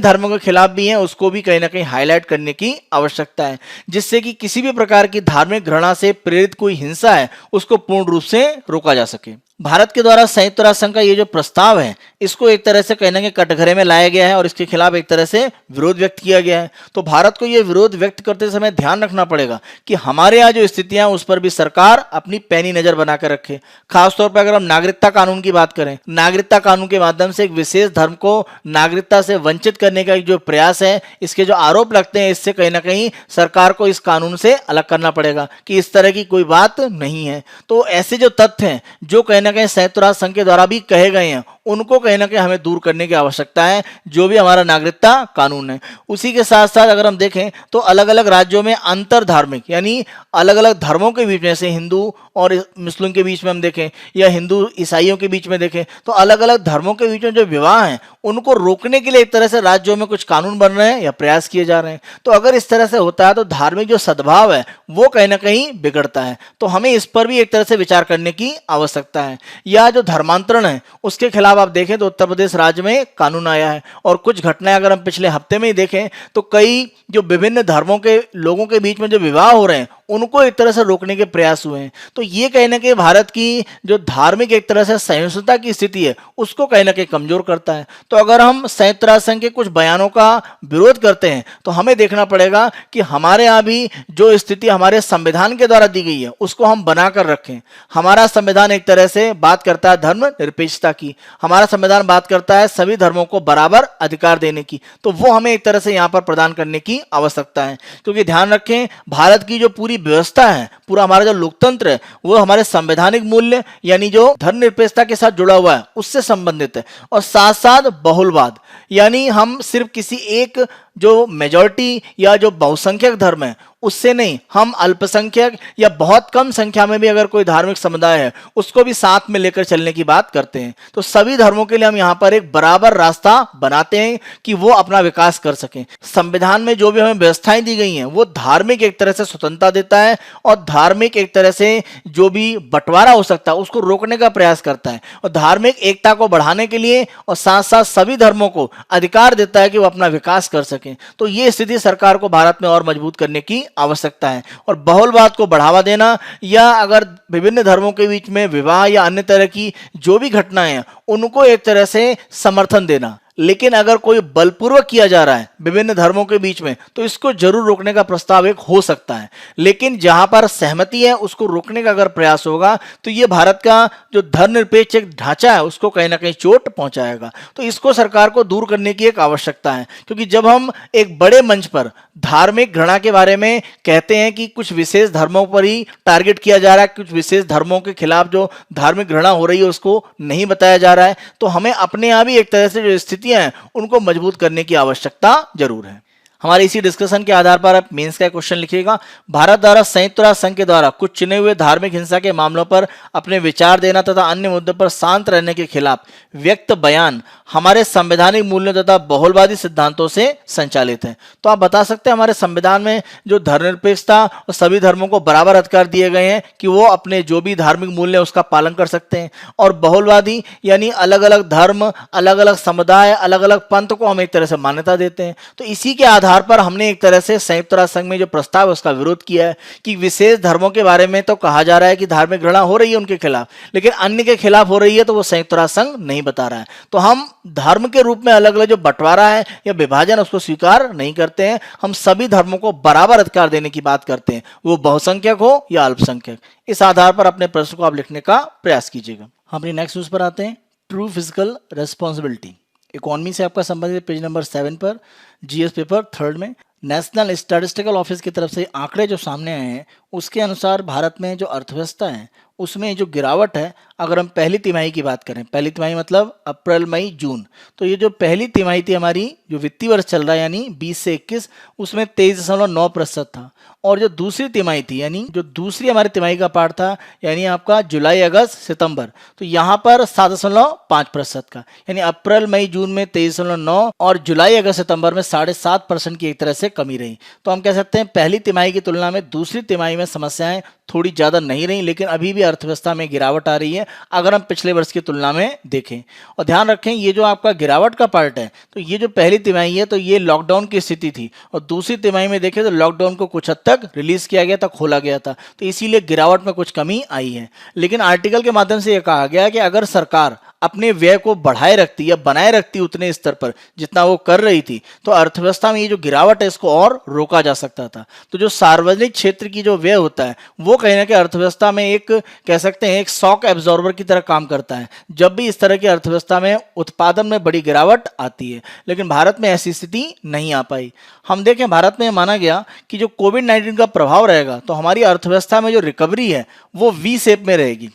Speaker 1: धर्मों के खिलाफ भी हैं, उसको भी कहीं ना कहीं हाईलाइट करने की आवश्यकता है, जिससे कि किसी भी प्रकार की धार्मिक घृणा से प्रेरित कोई हिंसा है उसको पूर्ण रूप से रोका जा सके। भारत के द्वारा संयुक्त राष्ट्र संघ का ये जो प्रस्ताव है इसको एक तरह से कहीं ना कहीं कटघरे में लाया गया है और इसके खिलाफ एक तरह से विरोध व्यक्त किया गया है। तो भारत को ये विरोध व्यक्त करते समय ध्यान रखना पड़ेगा कि हमारे यहाँ जो स्थितियां उस पर भी सरकार अपनी पैनी नजर बनाकर रखे। खासतौर पर अगर हम नागरिकता कानून की बात करें, नागरिकता कानून के माध्यम से एक विशेष धर्म को नागरिकता से वंचित करने का जो प्रयास है, इसके जो आरोप लगते हैं, इससे कहीं ना कहीं सरकार को इस कानून से अलग करना पड़ेगा कि इस तरह की कोई बात नहीं है। तो ऐसे जो तथ्य हैं जो कहीं ना कहीं संयुक्त राष्ट्र संघ के द्वारा भी कहे गए हैं उनको कहीं ना कहीं हमें दूर करने की आवश्यकता है, जो भी हमारा नागरिकता कानून है। उसी के साथ साथ अगर हम देखें तो अलग अलग राज्यों में अंतर धार्मिक यानी अलग अलग धर्मों के बीच में, जैसे हिंदू और मुस्लिम के बीच में हम देखें या हिंदू ईसाइयों के बीच में देखें, तो अलग अलग धर्मों के बीच में जो विवाह हैं उनको रोकने के लिए एक तरह से राज्यों में कुछ कानून बन रहे हैं या प्रयास किए जा रहे हैं। तो अगर इस तरह से होता है तो धार्मिक जो सद्भाव है वो कहीं ना कहीं बिगड़ता है। तो हमें इस पर भी एक तरह से विचार करने की आवश्यकता है। या जो धर्मांतरण है उसके खिलाफ आप देखें तो उत्तर प्रदेश राज्य में कानून आया है और कुछ घटनाएं अगर हम पिछले हफ्ते में ही देखें तो कई जो विभिन्न धर्मों के लोगों के बीच में जो विवाह हो रहे हैं उनको एक तरह से रोकने के प्रयास हुए हैं। तो ये कहीं ना कहीं भारत की जो धार्मिक एक तरह से सहिष्णुता की स्थिति है उसको कहीं ना कहीं कमजोर करता है। तो अगर हम संयुक्त राष्ट्र संघ के कुछ बयानों का विरोध करते हैं तो हमें देखना पड़ेगा कि हमारे यहाँ भी जो स्थिति हमारे संविधान के द्वारा दी गई है उसको हम बनाकर रखें। हमारा संविधान एक तरह से बात करता है धर्म निरपेक्षता की, हमारा संविधान बात करता है सभी धर्मों को बराबर अधिकार देने की, तो वो हमें एक तरह से यहाँ पर प्रदान करने की आवश्यकता है। क्योंकि ध्यान रखें भारत की जो पूरी व्यवस्था है, पूरा हमारा जो लोकतंत्र है वो हमारे संवैधानिक मूल्य यानी जो धर्मनिरपेक्षता के साथ जुड़ा हुआ है उससे संबंधित है, और साथ साथ बहुलवाद यानी हम सिर्फ किसी एक जो मेजॉरिटी या जो बहुसंख्यक धर्म है उससे नहीं, हम अल्पसंख्यक या बहुत कम संख्या में भी अगर कोई धार्मिक समुदाय है उसको भी साथ में लेकर चलने की बात करते हैं। तो सभी धर्मों के लिए हम यहाँ पर एक बराबर रास्ता बनाते हैं कि वो अपना विकास कर सकें। संविधान में जो भी हमें व्यवस्थाएं दी गई हैं वो धार्मिक एक तरह से स्वतंत्रता देता है और धार्मिक एक तरह से जो भी बंटवारा हो सकता है उसको रोकने का प्रयास करता है, और धार्मिक एकता को बढ़ाने के लिए और साथ साथ सभी धर्मों को अधिकार देता है कि वो अपना विकास कर सकें। तो ये स्थिति सरकार को भारत में और मजबूत करने की आवश्यकता है। और बहुलवाद को बढ़ावा देना या अगर विभिन्न धर्मों के बीच में विवाह या अन्य तरह की जो भी घटनाएं हैं उनको एक तरह से समर्थन देना, लेकिन अगर कोई बलपूर्वक किया जा रहा है विभिन्न धर्मों के बीच में तो इसको जरूर रोकने का प्रस्ताव एक हो सकता है। लेकिन जहां पर सहमति है उसको रोकने का अगर प्रयास होगा तो ये भारत का जो धर्मनिरपेक्ष एक ढांचा है उसको कहीं ना कहीं चोट पहुंचाएगा। तो इसको सरकार को दूर करने की एक आवश्यकता है, क्योंकि जब हम एक बड़े मंच पर धार्मिक घृणा के बारे में कहते हैं कि कुछ विशेष धर्मों पर ही टारगेट किया जा रहा है, कुछ विशेष धर्मों के खिलाफ जो धार्मिक घृणा हो रही है उसको नहीं बताया जा रहा है, तो हमें अपने आप ही एक तरह से जो स्थितियां हैं उनको मजबूत करने की आवश्यकता जरूर है। हमारे इसी डिस्कशन के आधार पर आप मेंस का क्वेश्चन लिखिएगा। भारत द्वारा संयुक्त राष्ट्र संघ के द्वारा कुछ चुने हुए धार्मिक हिंसा के मामलों पर अपने विचार देना तथा अन्य मुद्दों पर शांत रहने के खिलाफ व्यक्त बयान हमारे संवैधानिक मूल्यों तथा बहुलवादी सिद्धांतों से संचालित है। तो आप बता सकते हैं हमारे संविधान में जो धर्मनिरपेक्षता और सभी धर्मों को बराबर अधिकार दिए गए हैं कि वो अपने जो भी धार्मिक मूल्य उसका पालन कर सकते हैं, और बहुलवादी यानी अलग अलग धर्म, अलग अलग समुदाय, अलग अलग पंथ को हम एक तरह से मान्यता देते हैं। तो इसी के आधार पर हमने एक तरह से संयुक्त राष्ट्र संघ में जो प्रस्ताव है उसका विरोध किया है कि विशेष धर्मों के बारे में तो कहा जा रहा है कि धार्मिक घृणा हो रही है उनके खिलाफ, लेकिन अन्य के खिलाफ हो रही है तो वो संयुक्त राष्ट्र संघ नहीं बता रहा है। तो हम धर्म के रूप में अलग अलग जो बंटवारा है या विभाजन उसको स्वीकार नहीं करते हैं। हम सभी धर्मों को बराबर अधिकार देने की बात करते हैं, वो बहुसंख्यक हो या अल्पसंख्यक। इस आधार पर अपने प्रश्न को आप लिखने का प्रयास कीजिएगा। हम अपनी नेक्स्ट न्यूज पर आते हैं। ट्रू फिजिकल रेस्पॉन्सिबिलिटी इकोनॉमी से आपका संबंधित पेज नंबर 7 पर जीएस पेपर 3 में नेशनल स्टैटिस्टिकल ऑफिस की तरफ से आंकड़े जो सामने आए हैं उसके अनुसार भारत में जो अर्थव्यवस्था है उसमें जो गिरावट है, अगर हम पहली तिमाही की बात करें, पहली तिमाही मतलब अप्रैल मई जून, तो ये जो पहली तिमाही थी हमारी जो वित्तीय वर्ष चल रहा है यानी 20 से 21, उसमें 23.9% था। और जो दूसरी तिमाही थी यानी जो दूसरी हमारी तिमाही का पार्ट था यानी आपका जुलाई अगस्त सितंबर, तो यहाँ पर 7.5% का, यानी अप्रैल मई जून में 23.9 और जुलाई अगस्त सितंबर में 7.5% की एक तरह से कमी रही। तो हम कह सकते हैं पहली तिमाही की तुलना में दूसरी तिमाही में समस्याएं थोड़ी ज़्यादा नहीं रही, लेकिन अभी भी अर्थव्यवस्था में गिरावट आ रही है अगर हम पिछले वर्ष की तुलना में देखें। और ध्यान रखें ये जो आपका गिरावट का पार्ट है, तो ये जो पहली तिमाही है तो ये लॉकडाउन की स्थिति थी, और दूसरी तिमाही में देखें तो लॉकडाउन को कुछ हद तक रिलीज किया गया था, खोला गया था, तो इसीलिए गिरावट में कुछ कमी आई है। लेकिन आर्टिकल के माध्यम से यह कहा गया कि अगर सरकार अपने व्यय को बढ़ाए रखती या बनाए रखती उतने स्तर पर जितना वो कर रही थी, तो अर्थव्यवस्था में ये जो गिरावट है इसको और रोका जा सकता था। तो जो सार्वजनिक क्षेत्र की जो व्यय होता है वो कहीं ना कहीं अर्थव्यवस्था में एक कह सकते हैं एक शॉक एब्जॉर्बर की तरह काम करता है जब भी इस तरह की अर्थव्यवस्था में उत्पादन में बड़ी गिरावट आती है। लेकिन भारत में ऐसी स्थिति नहीं आ पाई। हम देखें भारत में माना गया कि जो कोविड-19 का प्रभाव रहेगा तो हमारी अर्थव्यवस्था में जो रिकवरी है वो वी शेप में रहेगी।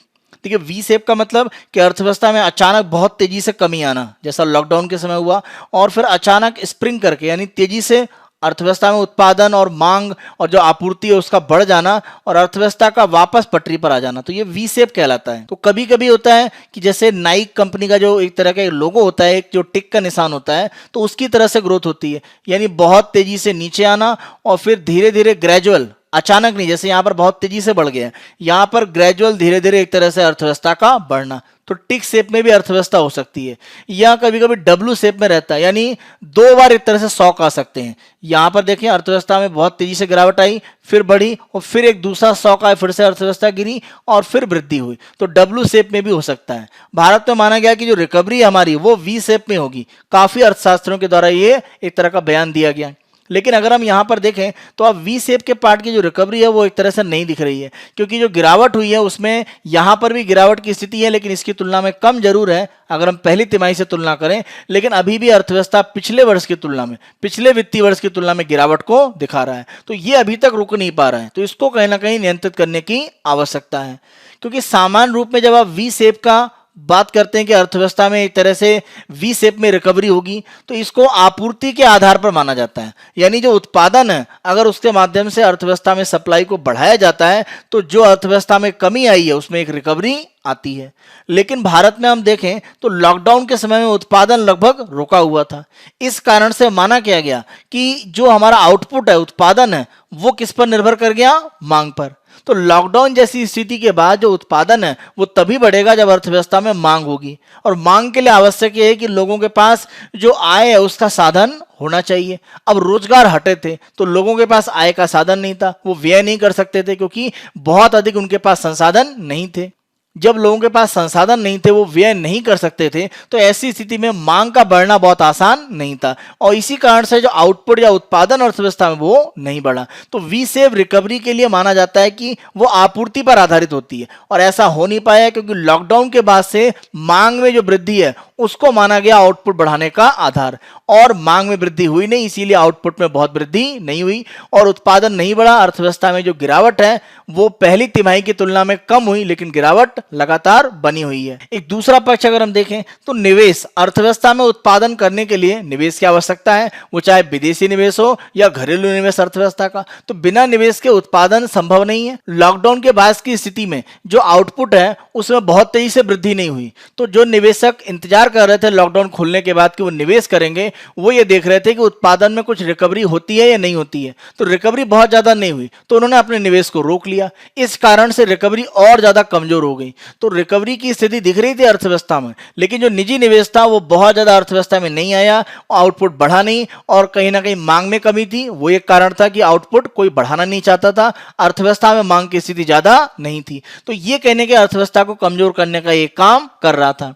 Speaker 1: देखिए वी शेप का मतलब कि अर्थव्यवस्था में अचानक बहुत तेजी से कमी आना, जैसा लॉकडाउन के समय हुआ, और फिर अचानक स्प्रिंग करके यानी तेजी से अर्थव्यवस्था में उत्पादन और मांग और जो आपूर्ति है उसका बढ़ जाना और अर्थव्यवस्था का वापस पटरी पर आ जाना, तो ये वी शेप कहलाता है। तो कभी कभी होता है कि जैसे नाइक कंपनी का जो एक तरह का लोगो होता है, एक जो टिक का निशान होता है, तो उसकी तरह से ग्रोथ होती है, यानी बहुत तेजी से नीचे आना और फिर धीरे धीरे ग्रेजुअल, अचानक नहीं, जैसे यहाँ पर बहुत तेजी से बढ़ गया, यहाँ पर ग्रेजुअल धीरे धीरे एक तरह से अर्थव्यवस्था का बढ़ना। तो टिक शेप में भी अर्थव्यवस्था हो सकती है, या कभी कभी डब्ल्यू शेप में रहता है, यानी दो बार एक तरह से शॉक आ सकते हैं। यहाँ पर देखिए अर्थव्यवस्था में बहुत तेजी से गिरावट आई, फिर बढ़ी और फिर एक दूसरा शॉक आया, फिर से अर्थव्यवस्था गिरी और फिर वृद्धि हुई। तो डब्ल्यू शेप में भी हो सकता है। भारत में माना गया कि जो रिकवरी हमारी वो वी शेप में होगी। काफी अर्थशास्त्रियों के द्वारा ये एक तरह का बयान दिया गया। लेकिन अगर हम यहाँ पर देखें तो अब वी शेप के पार्ट की जो रिकवरी है वो एक तरह से नहीं दिख रही है, क्योंकि जो गिरावट हुई है उसमें यहाँ पर भी गिरावट की स्थिति है, लेकिन इसकी तुलना में कम जरूर है अगर हम पहली तिमाही से तुलना करें। लेकिन अभी भी अर्थव्यवस्था पिछले वर्ष की तुलना में, पिछले वित्तीय वर्ष की तुलना में गिरावट को दिखा रहा है। तो ये अभी तक रुक नहीं पा रहा है, तो इसको कहीं ना कहीं नियंत्रित करने की आवश्यकता है। क्योंकि सामान्य रूप में जब आप वी शेप का बात करते हैं कि अर्थव्यवस्था में एक तरह से वी शेप में रिकवरी होगी, तो इसको आपूर्ति के आधार पर माना जाता है, यानी जो उत्पादन है अगर उसके माध्यम से अर्थव्यवस्था में सप्लाई को बढ़ाया जाता है तो जो अर्थव्यवस्था में कमी आई है उसमें एक रिकवरी आती है। लेकिन भारत में हम देखें तो लॉकडाउन के समय में उत्पादन लगभग रुका हुआ था। इस कारण से माना किया गया कि जो हमारा आउटपुट है, उत्पादन है, वो किस पर निर्भर कर गया, मांग पर। तो लॉकडाउन जैसी स्थिति के बाद जो उत्पादन है वो तभी बढ़ेगा जब अर्थव्यवस्था में मांग होगी, और मांग के लिए आवश्यक है कि लोगों के पास जो आय है उसका साधन होना चाहिए। अब रोजगार हटे थे तो लोगों के पास आय का साधन नहीं था, वो व्यय नहीं कर सकते थे क्योंकि बहुत अधिक उनके पास संसाधन नहीं थे। जब लोगों के पास संसाधन नहीं थे, वो व्यय नहीं कर सकते थे, तो ऐसी स्थिति में मांग का बढ़ना बहुत आसान नहीं था और इसी कारण से जो आउटपुट या उत्पादन अर्थव्यवस्था में वो नहीं बढ़ा। तो वी सेव रिकवरी के लिए माना जाता है कि वो आपूर्ति पर आधारित होती है और ऐसा हो नहीं पाया क्योंकि लॉकडाउन के बाद से मांग में जो वृद्धि है उसको माना गया आउटपुट बढ़ाने का आधार, और मांग में वृद्धि हुई नहीं, इसीलिए आउटपुट में बहुत वृद्धि नहीं हुई और उत्पादन नहीं बढ़ा। अर्थव्यवस्था में जो गिरावट है वो पहली तिमाही की तुलना में कम हुई, लेकिन गिरावट लगातार बनी हुई है। एक दूसरा पक्ष अगर हम देखें तो निवेश, अर्थव्यवस्था में उत्पादन करने के लिए निवेश की आवश्यकता है, वो चाहे विदेशी निवेश हो या घरेलू निवेश अर्थव्यवस्था का, तो बिना निवेश के उत्पादन संभव नहीं है। लॉकडाउन के बाद की स्थिति में जो आउटपुट है उसमें बहुत तेजी से वृद्धि नहीं हुई, तो जो निवेशक इंतजार कर रहे थे लॉकडाउन खुलने के बाद कि वो निवेश करेंगे, वो ये देख रहे थे कि उत्पादन में कुछ रिकवरी होती है या नहीं होती है, तो रिकवरी बहुत ज्यादा नहीं हुई, तो उन्होंने अपने निवेश को रोक लिया। इस कारण से रिकवरी और ज्यादा कमजोर हो गई। तो रिकवरी की स्थिति दिख रही थी अर्थव्यवस्था में, लेकिन जो निजी निवेश था वो बहुत ज्यादा अर्थव्यवस्था में नहीं आया, आउटपुट बढ़ा नहीं और कहीं ना कहीं मांग में कमी थी। वो एक कारण था कि आउटपुट कोई बढ़ाना नहीं चाहता था, अर्थव्यवस्था में मांग की स्थिति ज्यादा नहीं थी, तो ये कहने के अर्थव्यवस्था को कमजोर करने का ये काम कर रहा था।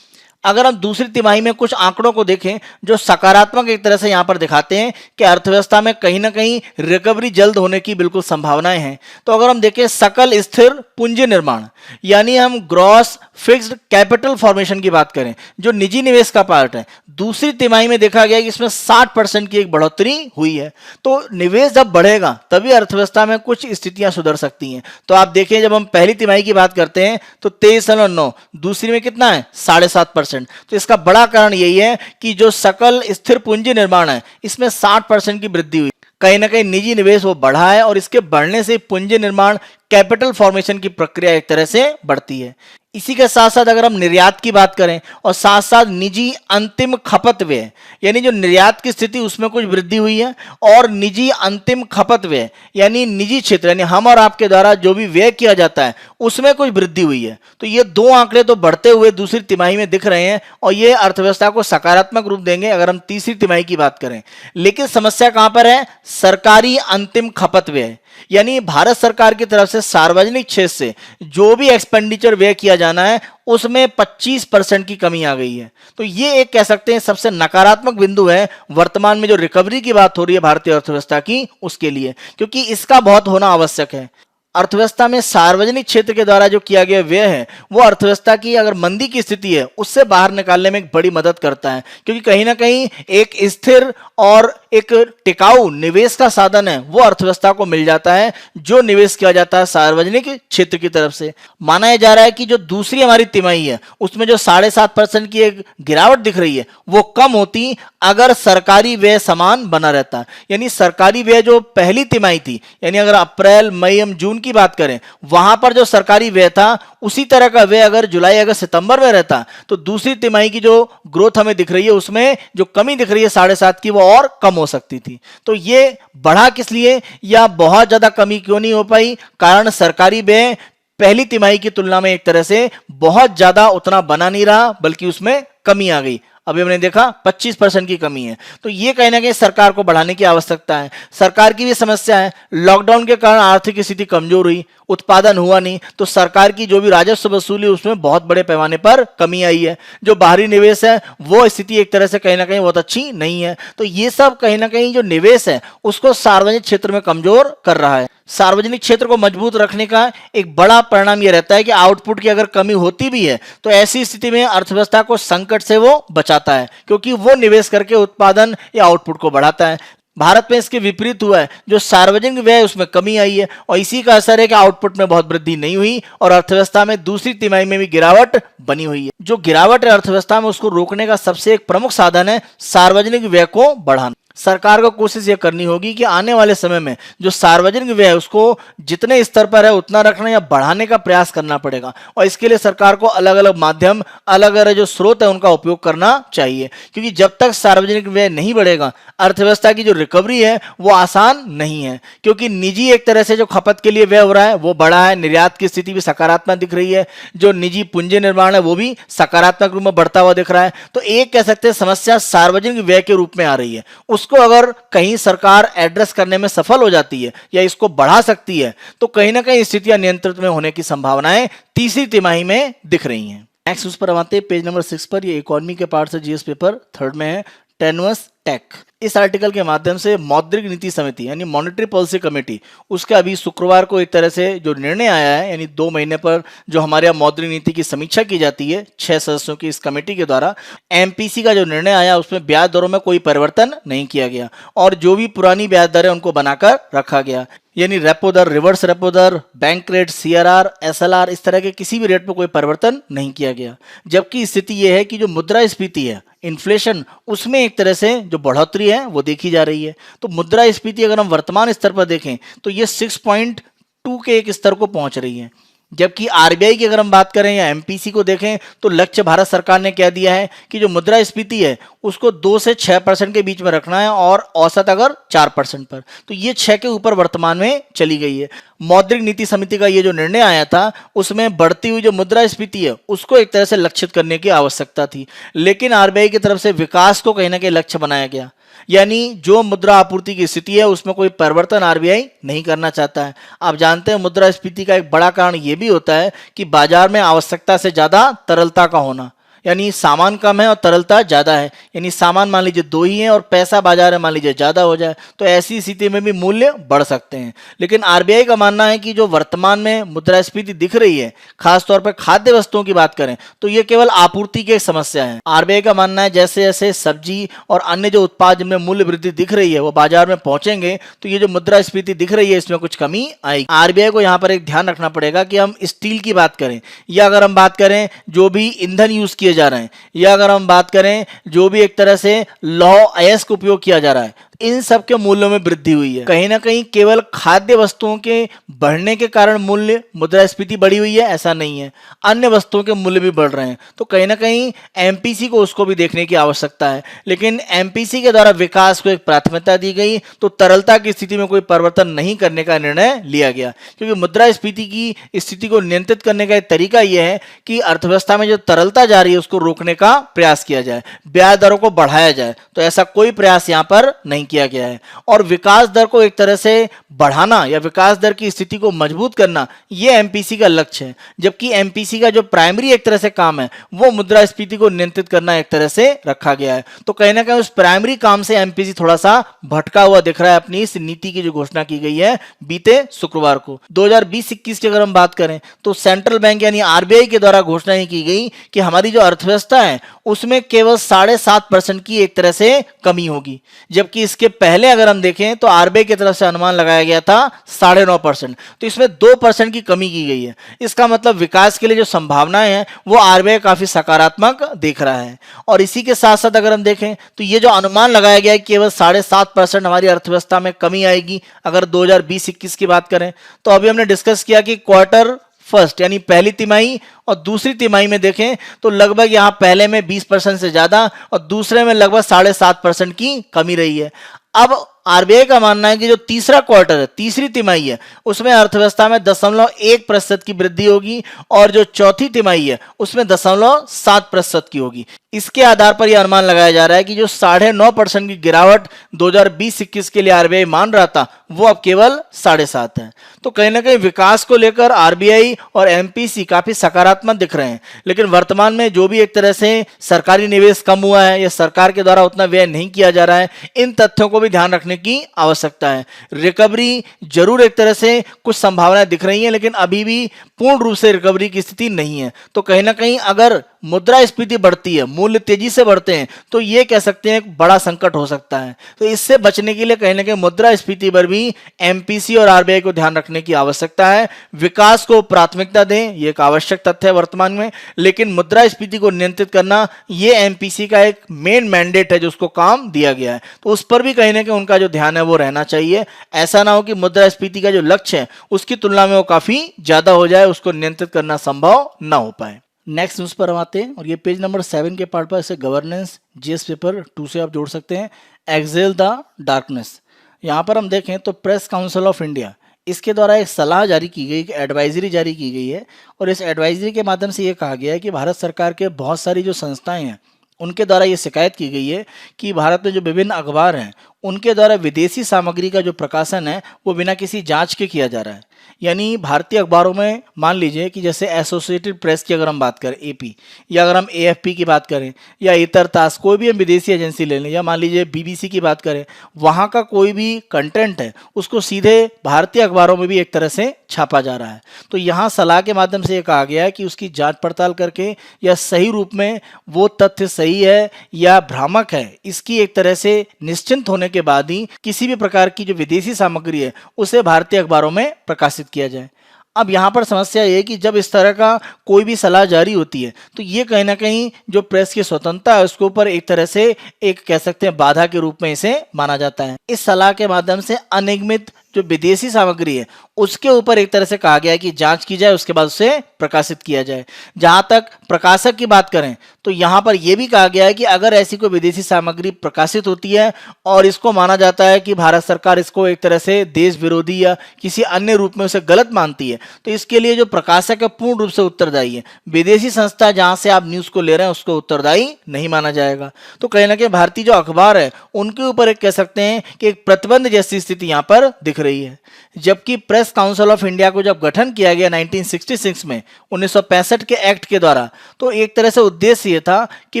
Speaker 1: अगर हम दूसरी तिमाही में कुछ आंकड़ों को देखें जो सकारात्मक एक तरह से यहां पर दिखाते हैं कि अर्थव्यवस्था में कहीं ना कहीं रिकवरी जल्द होने की बिल्कुल संभावनाएं हैं, तो अगर हम देखें सकल स्थिर पूंजी निर्माण, यानी हम ग्रॉस फिक्स्ड कैपिटल फॉर्मेशन की बात करें, जो निजी निवेश का पार्ट है, दूसरी तिमाही में देखा गया कि इसमें 60% की एक बढ़ोतरी हुई है। तो निवेश जब बढ़ेगा तभी अर्थव्यवस्था में कुछ स्थितियां सुधर सकती हैं। तो आप देखें, जब हम पहली तिमाही की बात करते हैं तो 23.9, दूसरी में कितना है 7.5%। तो इसका बड़ा कारण यही है कि जो सकल स्थिर पूंजी निर्माण है इसमें 60% की वृद्धि हुई, कहीं ना कहीं निजी निवेश वो बढ़ा है और इसके बढ़ने से पूंजी निर्माण कैपिटल फॉर्मेशन की प्रक्रिया एक तरह से बढ़ती है। इसी के साथ साथ अगर हम निर्यात की बात करें और साथ साथ निजी अंतिम खपत व्यय, यानी जो निर्यात की स्थिति उसमें कुछ वृद्धि हुई है और निजी अंतिम खपत व्यय यानी निजी क्षेत्र यानी हम और आपके द्वारा जो भी व्यय किया जाता है उसमें कुछ वृद्धि हुई है। तो ये दो आंकड़े तो बढ़ते हुए दूसरी तिमाही में दिख रहे हैं और ये अर्थव्यवस्था को सकारात्मक रूप देंगे अगर हम तीसरी तिमाही की बात करें। लेकिन समस्या कहां पर है, सरकारी अंतिम खपत व्यय, यानी भारत सरकार की तरफ से सार्वजनिक क्षेत्र से जो भी एक्सपेंडिचर व्यय किया जाना है उसमें 25% की कमी आ गई है। तो ये एक कह सकते हैं सबसे नकारात्मक बिंदु है वर्तमान में जो रिकवरी की बात हो रही है भारतीय अर्थव्यवस्था की उसके लिए, क्योंकि इसका बहुत होना आवश्यक है। अर्थव्यवस्था में सार्वजनिक क्षेत्र के द्वारा जो किया गया व्यय है वो अर्थव्यवस्था की अगर मंदी की स्थिति है उससे बाहर निकालने में एक बड़ी मदद करता है, क्योंकि कहीं ना कहीं एक स्थिर और एक टिकाऊ निवेश का साधन है वो अर्थव्यवस्था को मिल जाता है जो निवेश किया जाता है सार्वजनिक क्षेत्र की तरफ से। माना जा रहा है कि जो दूसरी हमारी तिमाही है उसमें जो 7.5% की एक गिरावट दिख रही है वो कम होती अगर सरकारी व्यय समान बना रहता। यानी सरकारी व्यय जो पहली तिमाही थी, यानी अगर अप्रैल मई एवं जून की बात करें वहां पर जो सरकारी व्यय था उसी तरह का व्यय अगर जुलाई अगस्त सितंबर में रहता तो दूसरी तिमाही की जो ग्रोथ हमें दिख रही है उसमें जो कमी दिख रही है 7.5 की वो और कम हो सकती थी। तो ये बढ़ा किस लिए या बहुत ज्यादा कमी क्यों नहीं हो पाई, कारण सरकारी व्यय पहली तिमाही की तुलना में एक तरह से बहुत ज्यादा उतना बना नहीं रहा बल्कि उसमें कमी आ गई। अभी हमने देखा 25% की कमी है, तो ये कहीं ना कहीं सरकार को बढ़ाने की आवश्यकता है। सरकार की भी समस्या है, लॉकडाउन के कारण आर्थिक स्थिति कमजोर हुई, उत्पादन हुआ नहीं, तो सरकार की जो भी राजस्व वसूली उसमें बहुत बड़े पैमाने पर कमी आई है। जो बाहरी निवेश है वो स्थिति एक तरह से कहीं ना कहीं बहुत अच्छी नहीं है। तो ये सब कहीं ना कहीं जो निवेश है उसको सार्वजनिक क्षेत्र में कमजोर कर रहा है। सार्वजनिक क्षेत्र को मजबूत रखने का एक बड़ा परिणाम यह रहता है कि आउटपुट की अगर कमी होती भी है तो ऐसी स्थिति में अर्थव्यवस्था को संकट से वो बचाता है, क्योंकि वो निवेश करके उत्पादन या आउटपुट को बढ़ाता है। भारत में इसके विपरीत हुआ है, जो सार्वजनिक व्यय उसमें कमी आई है और इसी का असर है कि आउटपुट में बहुत वृद्धि नहीं हुई और अर्थव्यवस्था में दूसरी तिमाही में भी गिरावट बनी हुई है। जो गिरावट है अर्थव्यवस्था में उसको रोकने का सबसे एक प्रमुख साधन है सार्वजनिक व्यय को बढ़ाना। सरकार को कोशिश यह करनी होगी कि आने वाले समय में जो सार्वजनिक व्यय है उसको जितने स्तर पर है उतना रखना या बढ़ाने का प्रयास करना पड़ेगा और इसके लिए सरकार को अलग अलग माध्यम, अलग अलग जो स्रोत है उनका उपयोग करना चाहिए, क्योंकि जब तक सार्वजनिक व्यय नहीं बढ़ेगा अर्थव्यवस्था की जो रिकवरी है वो आसान नहीं है। क्योंकि निजी एक तरह से जो खपत के लिए व्यय हो रहा है वो बढ़ा है, निर्यात की स्थिति भी सकारात्मक दिख रही है, जो निजी पूंजी निर्माण है वो भी सकारात्मक रूप में बढ़ता हुआ दिख रहा है। तो एक कह सकते हैं समस्या सार्वजनिक व्यय के रूप में आ रही है, उसको अगर कहीं सरकार एड्रेस करने में सफल हो जाती है या इसको बढ़ा सकती है तो कहीं ना कहीं स्थितियां नियंत्रित में होने की संभावनाएं तीसरी तिमाही में दिख रही हैं। नेक्स्ट उस पर हम आते हैं पेज नंबर 6 पर। ये इकोनॉमी के पार्ट से जीएस पेपर थर्ड में है, टेनवस टेक। इस आर्टिकल के माध्यम से मौद्रिक नीति समिति यानी मॉनेटरी पॉलिसी कमेटी, उसका अभी शुक्रवार को एक तरह से जो निर्णय आया है, यानी 2 महीने पर जो हमारे यहाँ मौद्रिक नीति की समीक्षा की जाती है 6 सदस्यों की इस कमेटी के द्वारा, एमपीसी का जो निर्णय आया उसमें ब्याज दरों में कोई परिवर्तन नहीं किया गया और जो भी पुरानी ब्याज दरें उनको बनाकर रखा गया, यानी रेपो दर, रिवर्स रेपो दर, बैंक रेट, सीआरआर, एसएलआर, इस तरह के किसी भी रेट पर कोई परिवर्तन नहीं किया गया। जबकि स्थिति यह है कि जो मुद्रास्फीति है, इन्फ्लेशन, उसमें एक तरह से जो बढ़ोतरी है वो देखी जा रही है। तो मुद्रास्फीति अगर हम वर्तमान स्तर पर देखें तो ये 6.2 के एक स्तर को पहुंच रही है। जबकि आरबीआई की अगर हम बात करें या एमपीसी को देखें तो लक्ष्य भारत सरकार ने कह दिया है कि जो मुद्रास्फीति है उसको 2 से 6% के बीच में रखना है और औसत अगर 4% पर, तो ये 6 के ऊपर वर्तमान में चली गई है। मौद्रिक नीति समिति का ये जो निर्णय आया था उसमें बढ़ती हुई जो मुद्रास्फीति है उसको एक तरह से लक्षित करने की आवश्यकता थी, लेकिन आरबीआई की तरफ से विकास को कहीं ना कहीं लक्ष्य बनाया गया, यानी जो मुद्रा आपूर्ति की स्थिति है उसमें कोई परिवर्तन आरबीआई नहीं करना चाहता है। आप जानते हैं मुद्रास्फीति का एक बड़ा कारण यह भी होता है कि बाजार में आवश्यकता से ज्यादा तरलता का होना, यानी सामान कम है और तरलता ज्यादा है, यानी सामान मान लीजिए 2 ही है और पैसा बाजार में मान लीजिए ज्यादा हो जाए तो ऐसी स्थिति में भी मूल्य बढ़ सकते हैं। लेकिन आरबीआई का मानना है कि जो वर्तमान में मुद्रास्फीति दिख रही है, खासतौर पर खाद्य वस्तुओं की बात करें तो ये केवल आपूर्ति की एक समस्या है। आरबीआई का मानना है जैसे जैसे सब्जी और अन्य जो उत्पाद जिनमें मूल्य वृद्धि दिख रही है वो बाजार में पहुंचेंगे तो ये जो मुद्रास्फीति दिख रही है इसमें कुछ कमी आएगी। आरबीआई को यहाँ पर एक ध्यान रखना पड़ेगा कि हम स्टील की बात करें या अगर हम बात करें जो भी ईंधन यूज किए जा रहे हैं या अगर हम बात करें जो भी एक तरह से लौह अयस्क उपयोग किया जा रहा है, इन सब के मूल्यों में वृद्धि हुई है। कहीं ना कहीं केवल खाद्य वस्तुओं के बढ़ने के कारण मूल्य मुद्रास्फीति बढ़ी हुई है ऐसा नहीं है, अन्य वस्तुओं के मूल्य भी बढ़ रहे हैं। तो कहीं ना कहीं एमपीसी को उसको भी देखने की आवश्यकता है, लेकिन एमपीसी के द्वारा विकास को एक प्राथमिकता दी गई तो तरलता की स्थिति में कोई परिवर्तन नहीं करने का निर्णय लिया गया, क्योंकि मुद्रास्फीति की स्थिति को नियंत्रित करने का एक तरीका यह है कि अर्थव्यवस्था में जो तरलता जा रही है उसको रोकने का प्रयास किया जाए, ब्याज दरों को बढ़ाया जाए। तो ऐसा कोई प्रयास यहां पर नहीं किया गया है और विकास दर को एक तरह से बढ़ाना या विकास दर की स्थिति को मजबूत करना यह एमपीसी का लक्ष्य है। जबकि एमपीसी का जो प्राइमरी एक तरह से काम है वो मुद्रास्फीति को नियंत्रित करना एक तरह से रखा गया है। तो कहीं ना कहीं उस प्राइमरी काम से एमपीसी थोड़ा सा भटका हुआ दिख रहा है अपनी इस नीति की जो घोषणा की गई है बीते शुक्रवार को। 2020-21 की अगर हम बात करें तो सेंट्रल बैंक यानी आरबीआई के द्वारा घोषणा ही की गई कि हमारी जो अर्थव्यवस्था है उसमें केवल 7.5% की एक तरह से कमी होगी, जबकि इसके पहले अगर हम देखें तो आरबीआई की तरफ से अनुमान लगाया गया था 9.5%, तो इसमें 2% की कमी की गई है। इसका मतलब विकास के लिए जो संभावनाएं हैं वो आरबीआई काफी सकारात्मक देख रहा है। और इसी के साथ साथ अगर हम देखें तो ये जो अनुमान लगाया गया है केवल 7.5% हमारी अर्थव्यवस्था में कमी आएगी अगर 2020-21 की बात करें, तो अभी हमने डिस्कस किया कि क्वार्टर फर्स्ट यानी पहली तिमाही और दूसरी तिमाही में देखें तो लगभग यहां पहले में 20% से ज्यादा और दूसरे में लगभग 7.5% की कमी रही है। अब आरबीआई का मानना है कि जो तीसरा क्वार्टर है, तीसरी तिमाही है, उसमें अर्थव्यवस्था में 0.1% की वृद्धि होगी और जो चौथी तिमाही है उसमें 0.7% की होगी। इसके आधार पर यह अनुमान लगाया जा रहा है कि जो 9.5% की गिरावट 2020-21 के लिए आरबीआई मान रहा था वो अब केवल 7.5 है। तो कहीं ना कहीं विकास को लेकर आरबीआई और एमपीसी काफी सकारात्मक दिख रहे हैं, लेकिन वर्तमान में जो भी एक तरह से सरकारी निवेश कम हुआ है या सरकार के द्वारा उतना व्यय नहीं किया जा रहा है, इन तथ्यों को भी ध्यान रखने की आवश्यकता है। रिकवरी जरूर एक तरह से कुछ संभावनाएं दिख रही हैं, लेकिन अभी भी पूर्ण रूप से रिकवरी की स्थिति नहीं है। तो कहीं ना कहीं अगर मुद्रास्फीति बढ़ती है, मूल्य तेजी से बढ़ते हैं, तो ये कह सकते हैं एक बड़ा संकट हो सकता है। तो इससे बचने के लिए कहीं ना कहीं मुद्रास्फीति पर भी एमपीसी और आरबीआई को ध्यान रखने की आवश्यकता है। विकास को प्राथमिकता दें, ये एक आवश्यक तथ्य है वर्तमान में, लेकिन मुद्रास्फीति को नियंत्रित करना ये एमपीसी का एक मेन मैंडेट है जो उसको काम दिया गया है। तो उस पर भी कहीं ना कहीं उनका जो ध्यान है वो रहना चाहिए। ऐसा ना हो कि मुद्रास्फीति का जो लक्ष्य है उसकी तुलना में वो काफी ज्यादा हो जाए, उसको नियंत्रित करना संभव ना हो पाए। नेक्स्ट न्यूज पर हम आते हैं और ये पेज नंबर 7 के पार्ट पर इसे गवर्नेंस जीएस पेपर 2 से आप जोड़ सकते हैं। एक्सेल द डार्कनेस, यहाँ पर हम देखें तो प्रेस काउंसिल ऑफ इंडिया इसके द्वारा एक सलाह जारी की गई, एक एडवाइजरी जारी की गई है और इस एडवाइजरी के माध्यम से ये कहा गया है कि भारत सरकार के बहुत सारी जो संस्थाएं हैं उनके द्वारा ये शिकायत की गई है कि भारत में जो विभिन्न अखबार हैं उनके द्वारा विदेशी सामग्री का जो प्रकाशन है वो बिना किसी जांच के किया जा रहा है। यानी भारतीय अखबारों में मान लीजिए कि जैसे एसोसिएटेड प्रेस की अगर हम बात करें एपी, या अगर हम एएफपी की बात करें, या इतर तास कोई भी हम विदेशी एजेंसी ले लें, या मान लीजिए बीबीसी की बात करें, वहाँ का कोई भी कंटेंट है उसको सीधे भारतीय अखबारों में भी एक तरह से छापा जा रहा है। तो यहाँ सलाह के माध्यम से ये कहा गया है कि उसकी जांच पड़ताल करके या सही रूप में वो तथ्य सही है या भ्रामक है, इसकी एक तरह से निश्चिंत होने के बाद ही किसी भी प्रकार की जो विदेशी सामग्री है उसे भारतीय अखबारों में प्रकाशित किया जाए। अब यहाँ पर समस्या ये है कि जब इस तरह का कोई भी सलाह जारी होती है तो ये कहीं ना कहीं जो प्रेस की स्वतंत्रता है उसके ऊपर एक तरह से एक कह सकते हैं बाधा के रूप में इसे माना जाता है। इस सलाह के माध्यम से अनिगमित जो विदेशी सामग्री है उसके ऊपर एक तरह से कहा गया है कि जांच की जाए, उसके बाद उसे प्रकाशित किया जाए। जहां तक प्रकाशक की बात करें तो यहां पर यह भी कहा गया है कि अगर ऐसी कोई विदेशी सामग्री प्रकाशित होती है और इसको माना जाता है कि भारत सरकार इसको एक तरह से देश विरोधी या किसी अन्य रूप में उसे गलत मानती है, तो इसके लिए जो प्रकाशक है पूर्ण रूप से उत्तरदायी है। विदेशी संस्था जहां से आप न्यूज को ले रहे हैं उसको उत्तरदायी नहीं माना जाएगा। तो कहीं ना कहीं भारतीय जो अखबार है उनके ऊपर एक कह सकते हैं कि एक प्रतिबंध जैसी स्थिति यहां पर दिख रही है। जबकि प्रेस काउंसिल ऑफ इंडिया को जब गठन किया गया 1966 में 1965 के एक्ट के द्वारा, तो एक तरह से उद्देश्य ये था कि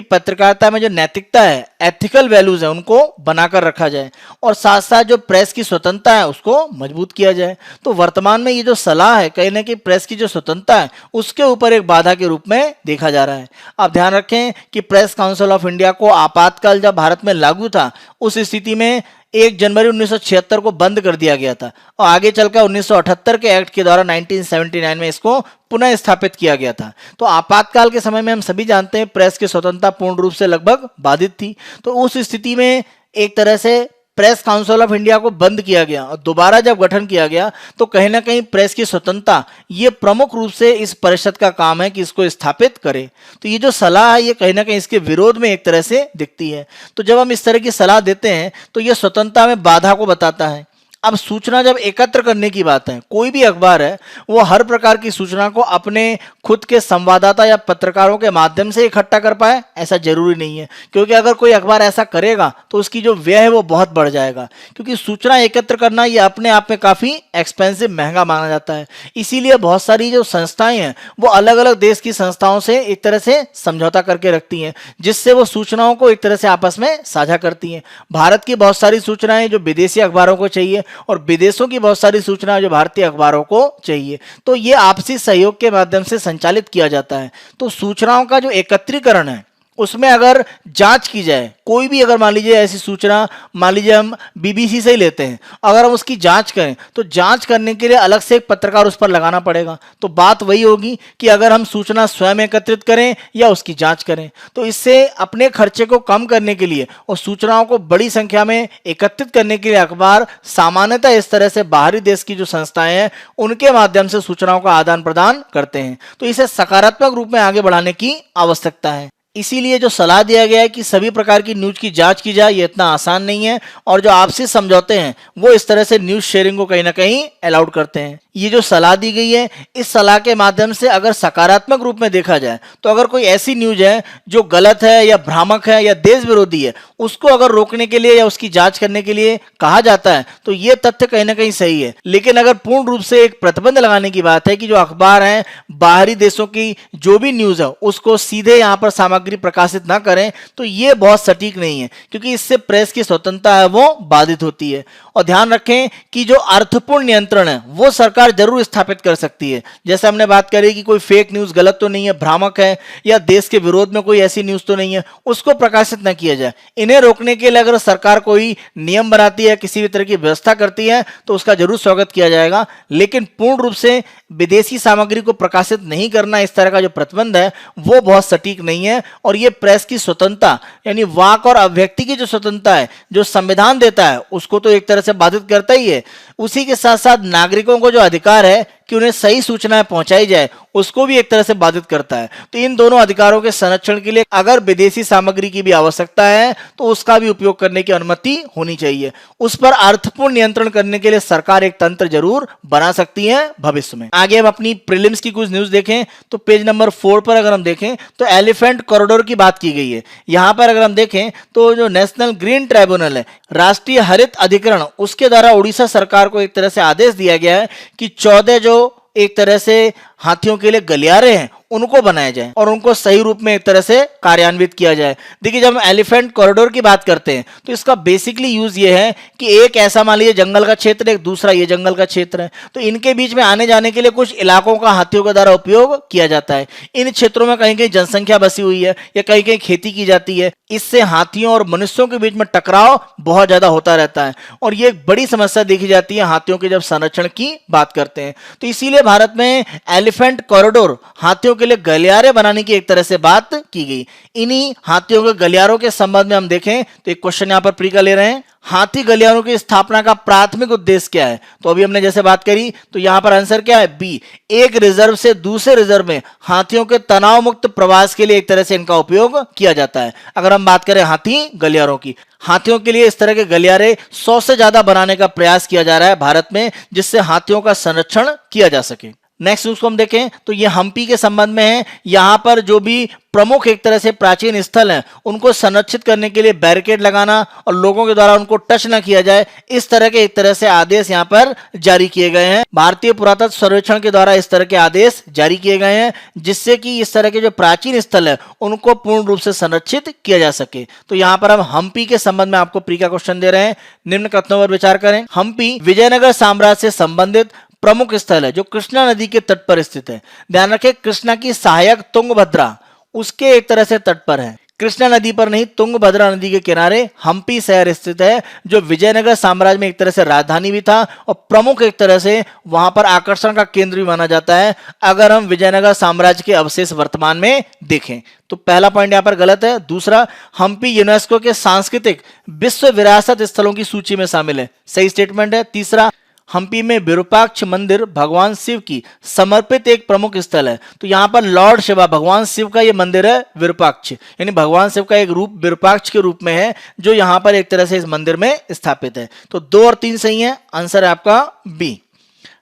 Speaker 1: पत्रकारिता में जो नैतिकता है, एथिकल वैल्यूज है, उनको बनाकर रखा जाए और साथ साथ जो प्रेस की स्वतंत्रता है उसको मजबूत किया जाए। तो वर्तमान में ये जो सलाह है कहीं ना कहीं प्रेस की जो स्वतंत्रता है उसके ऊपर एक बाधा के रूप में देखा जा रहा है। आप ध्यान रखें कि प्रेस काउंसिल ऑफ इंडिया को आपातकाल जब भारत में लागू था उस स्थिति में 1 जनवरी 1976 को बंद कर दिया गया था और आगे चलकर 1978 के एक्ट के द्वारा 1979 में इसको पुनः स्थापित किया गया था। तो आपातकाल के समय में हम सभी जानते हैं प्रेस की स्वतंत्रता पूर्ण रूप से लगभग बाधित थी। तो उस स्थिति में एक तरह से प्रेस काउंसिल ऑफ इंडिया को बंद किया गया और दोबारा जब गठन किया गया तो कहीं ना कहीं प्रेस की स्वतंत्रता ये प्रमुख रूप से इस परिषद का काम है कि इसको स्थापित करे। तो ये जो सलाह है ये कहीं ना कहीं इसके विरोध में एक तरह से दिखती है। तो जब हम इस तरह की सलाह देते हैं तो ये स्वतंत्रता में बाधा को बताता है। अब सूचना जब एकत्र करने की बात है, कोई भी अखबार है वो हर प्रकार की सूचना को अपने खुद के संवाददाता या पत्रकारों के माध्यम से इकट्ठा कर पाए ऐसा जरूरी नहीं है, क्योंकि अगर कोई अखबार ऐसा करेगा तो उसकी जो व्यय है वो बहुत बढ़ जाएगा, क्योंकि सूचना एकत्र करना ये अपने आप में काफी एक्सपेंसिव, महंगा माना जाता है। इसीलिए बहुत सारी जो संस्थाएं हैं वो अलग अलग देश की संस्थाओं से एक तरह से समझौता करके रखती हैं, जिससे वो सूचनाओं को एक तरह से आपस में साझा करती हैं। भारत की बहुत सारी सूचनाएं जो विदेशी अखबारों को चाहिए और विदेशों की बहुत सारी सूचना जो भारतीय अखबारों को चाहिए, तो ये आपसी सहयोग के माध्यम से संचालित किया जाता है। तो सूचनाओं का जो एकत्रीकरण है उसमें अगर जांच की जाए, कोई भी अगर मान लीजिए ऐसी सूचना, मान लीजिए हम बीबीसी से ही लेते हैं, अगर हम उसकी जांच करें तो जांच करने के लिए अलग से एक पत्रकार उस पर लगाना पड़ेगा। तो बात वही होगी कि अगर हम सूचना स्वयं एकत्रित करें या उसकी जांच करें, तो इससे अपने खर्चे को कम करने के लिए और सूचनाओं को बड़ी संख्या में एकत्रित करने के लिए अखबार सामान्यतः इस तरह से बाहरी देश की जो संस्थाएं हैं उनके माध्यम से सूचनाओं का आदान प्रदान करते हैं। तो इसे सकारात्मक रूप में आगे बढ़ाने की आवश्यकता है। इसीलिए जो सलाह दिया गया है कि सभी प्रकार की न्यूज की जांच की जाए, ये इतना आसान नहीं है और जो आपसी समझौते हैं वो इस तरह से न्यूज शेयरिंग को कहीं ना कहीं अलाउड करते हैं। ये जो सलाह दी गई है, इस सलाह के माध्यम से अगर सकारात्मक रूप में देखा जाए तो अगर कोई ऐसी न्यूज है जो गलत है या भ्रामक है या देश विरोधी है, उसको अगर रोकने के लिए या उसकी जांच करने के लिए कहा जाता है तो ये तथ्य कहीं ना कहीं सही है। लेकिन अगर पूर्ण रूप से एक प्रतिबंध लगाने की बात है कि जो अखबार है बाहरी देशों की जो भी न्यूज है उसको सीधे यहाँ पर सामग्री प्रकाशित ना करें, तो ये बहुत सटीक नहीं है, क्योंकि इससे प्रेस की स्वतंत्रता है वो बाधित होती है। और ध्यान रखें कि जो अर्थपूर्ण नियंत्रण है वो सरकार जरूर स्थापित कर सकती है। जैसे हमने बात करी कि कोई फेक न्यूज गलत तो नहीं है, भ्रामक है या देश के विरोध में कोई ऐसी न्यूज तो नहीं है, उसको प्रकाशित न किया जाए। इन्हें रोकने के लिए अगर सरकार कोई नियम बनाती है, किसी भी तरह की व्यवस्था करती है तो उसका जरूर स्वागत किया जाएगा। लेकिन पूर्ण रूप से विदेशी सामग्री को प्रकाशित नहीं करना, इस तरह का जो प्रतिबंध है वो बहुत सटीक नहीं है और ये प्रेस की स्वतंत्रता यानी वाक और अभिव्यक्ति की जो स्वतंत्रता है जो संविधान देता है उसको तो एक तरह से बाधित करता ही है। उसी के साथ साथ नागरिकों को जो अधिकार है कि उन्हें सही सूचनाएं पहुंचाई जाए उसको भी एक तरह से बाधित करता है। तो इन दोनों अधिकारों के संरक्षण के लिए अगर विदेशी सामग्री की भी आवश्यकता है तो उसका भी उपयोग करने की अनुमति होनी चाहिए। उस पर अर्थपूर्ण नियंत्रण करने के लिए सरकार एक तंत्र जरूर बना सकती है भविष्य में। आगे हम अपनी प्रीलिम्स की कुछ न्यूज देखें तो पेज नंबर 4 पर अगर हम देखें तो एलिफेंट कॉरिडोर की बात की गई है। यहां पर अगर हम देखें तो जो नेशनल ग्रीन ट्राइब्यूनल है, राष्ट्रीय हरित अधिकरण, उसके द्वारा उड़ीसा सरकार को एक तरह से आदेश दिया गया है कि 14 जो एक तरह से हाथियों के लिए गलियारे हैं उनको बनाया जाए और उनको सही रूप में एक तरह से कार्यान्वित किया जाए। देखिए जब हम एलिफेंट कॉरिडोर की बात करते हैं तो इसका बेसिकली यूज ये है कि एक ऐसा मान लीजिए जंगल का क्षेत्र है, एक दूसरा ये जंगल का क्षेत्र है, तो इनके बीच में आने जाने के लिए कुछ इलाकों का हाथियों के द्वारा उपयोग किया जाता है। इन क्षेत्रों में कहीं कहीं जनसंख्या बसी हुई है या कहीं कहीं खेती की जाती है, इससे हाथियों और मनुष्यों के बीच में टकराव बहुत ज्यादा होता रहता है और ये एक बड़ी समस्या देखी जाती है हाथियों के जब संरक्षण की बात करते हैं। तो इसीलिए भारत में एलिफेंट कॉरिडोर, हाथियों के लिए गलियारे बनाने की एक तरह से बात की गई। इन्हीं हाथियों के गलियारों के संबंध में हम देखें तो एक क्वेश्चन यहां पर प्री का ले रहे हैं, हाथी गलियारों की स्थापना का प्राथमिक उद्देश्य क्या है? तो अभी हमने जैसे बात करी तो यहां पर आंसर क्या है? बी, एक रिजर्व से दूसरे रिजर्व में हाथियों के तनाव मुक्त प्रवास के लिए एक तरह से इनका उपयोग किया जाता है। अगर हम बात करें हाथी गलियारों की, हाथियों के लिए इस तरह के गलियारे 100 से ज्यादा बनाने का प्रयास किया जा रहा है भारत में, जिससे हाथियों का संरक्षण किया जा सके। नेक्स्ट न्यूज को हम देखें तो ये हम्पी के संबंध में है। यहां पर जो भी प्रमुख एक तरह से प्राचीन स्थल हैं उनको संरक्षित करने के लिए बैरिकेड लगाना और लोगों के द्वारा उनको टच ना किया जाए, इस तरह के एक तरह से आदेश यहां पर जारी किए गए हैं। भारतीय पुरातत्व सर्वेक्षण के द्वारा इस तरह के आदेश जारी किए गए हैं जिससे कि इस तरह के जो प्राचीन स्थल है उनको पूर्ण रूप से संरक्षित किया जा सके। तो यहां पर हम हम्पी के संबंध में आपको प्री का क्वेश्चन दे रहे हैं, निम्न कथनों पर विचार करें। हम्पी विजयनगर साम्राज्य से संबंधित प्रमुख स्थल है जो कृष्णा नदी के तट पर स्थित है। ध्यान रखें कृष्णा की सहायक तुंगभद्रा उसके एक तरह से तट पर है, कृष्णा नदी पर नहीं, तुंगभद्रा नदी के किनारे हम्पी शहर स्थित है जो विजयनगर साम्राज्य में एक तरह से राजधानी भी था और प्रमुख एक तरह से वहां पर आकर्षण का केंद्र भी माना जाता है। अगर हम विजयनगर साम्राज्य के अवशेष वर्तमान में देखें तो पहला पॉइंट यहां पर गलत है। दूसरा, हम्पी यूनेस्को के सांस्कृतिक विश्व विरासत स्थलों की सूची में शामिल है, सही स्टेटमेंट है। तीसरा, हम्पी में विरूपाक्ष मंदिर भगवान शिव की समर्पित एक प्रमुख स्थल है। तो यहाँ पर लॉर्ड शिवा, भगवान शिव का ये मंदिर है विरूपाक्ष, यानी भगवान शिव का एक रूप विरूपाक्ष के रूप में है जो यहाँ पर एक तरह से इस मंदिर में स्थापित है। तो 2 और 3 सही है, आंसर है आपका बी।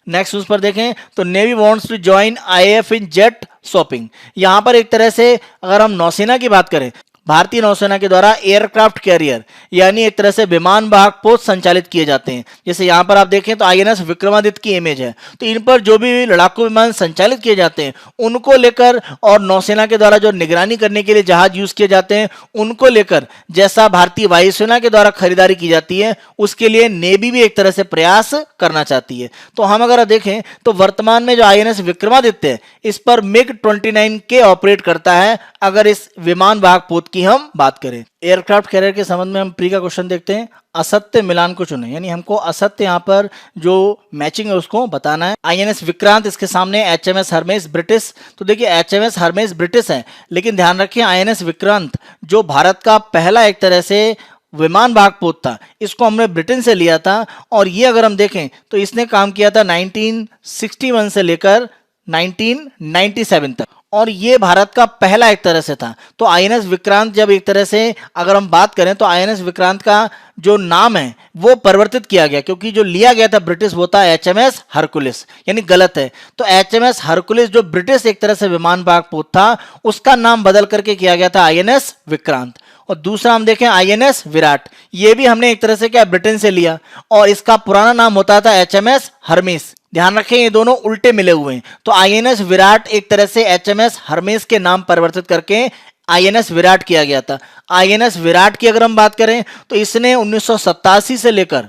Speaker 1: नेक्स्ट उस पर देखें तो navy wants to join IAF in jet shopping. यहां पर एक तरह से अगर हम नौसेना की बात करें, भारतीय नौसेना के द्वारा एयरक्राफ्ट कैरियर यानी एक तरह से विमान वाहक पोत संचालित किए जाते हैं। जैसे यहां पर आप देखें तो आईएनएस विक्रमादित्य की इमेज है, तो इन पर जो भी लड़ाकू विमान संचालित किए जाते हैं उनको लेकर और नौसेना के द्वारा जो निगरानी करने के लिए जहाज यूज किए जाते हैं उनको लेकर जैसा भारतीय वायुसेना के द्वारा खरीदारी की जाती है उसके लिए नेवी भी एक तरह से प्रयास करना चाहती है। तो हम अगर देखें तो वर्तमान में जो आईएनएस विक्रमादित्य है इस पर मिग 29 के ऑपरेट करता है अगर इस विमान वाहक पोत की हम बात करें। एयरक्राफ्ट कैरियर के संबंध में हम प्री का क्वेश्चन देखते हैं, असत्य मिलान को चुने, यानी हमको असत्य यहाँ पर जो मैचिंग है उसको बताना है। आईएनएस विक्रांत, इसके सामने एचएमएस हरमेस ब्रिटिश। तो देखिए एचएमएस हरमेस ब्रिटिश है, लेकिन ध्यान रखिए आईएनएस विक्रांत जो भारत का पहला एक तरह से विमान वाहक पोत था, इसको हमने ब्रिटेन से लिया था और ये अगर हम देखें तो इसने काम किया था 1961 से लेकर 1997 तक और ये भारत का पहला एक तरह से था। तो आईएनएस विक्रांत जब एक तरह से अगर हम बात करें तो आईएनएस विक्रांत का जो नाम है वो परिवर्तित किया गया क्योंकि जो लिया गया था ब्रिटिश वो था एचएमएस हरकुलिस, यानी गलत है। तो एचएमएस हरकुलिस जो ब्रिटिश एक तरह से विमान वाहक पोत था उसका नाम बदल करके किया गया था आईएनएस विक्रांत। और दूसरा हम देखें आईएनएस विराट, ये भी हमने एक तरह से क्या ब्रिटेन से लिया और इसका पुराना नाम होता था एचएमएस हरमेस। ध्यान रखें ये दोनों उल्टे मिले हुए हैं। तो आईएनएस विराट एक तरह से एचएमएस हरमेस के नाम परिवर्तित करके आईएनएस विराट किया गया था। आईएनएस विराट की अगर हम बात करें तो इसने 1987 से लेकर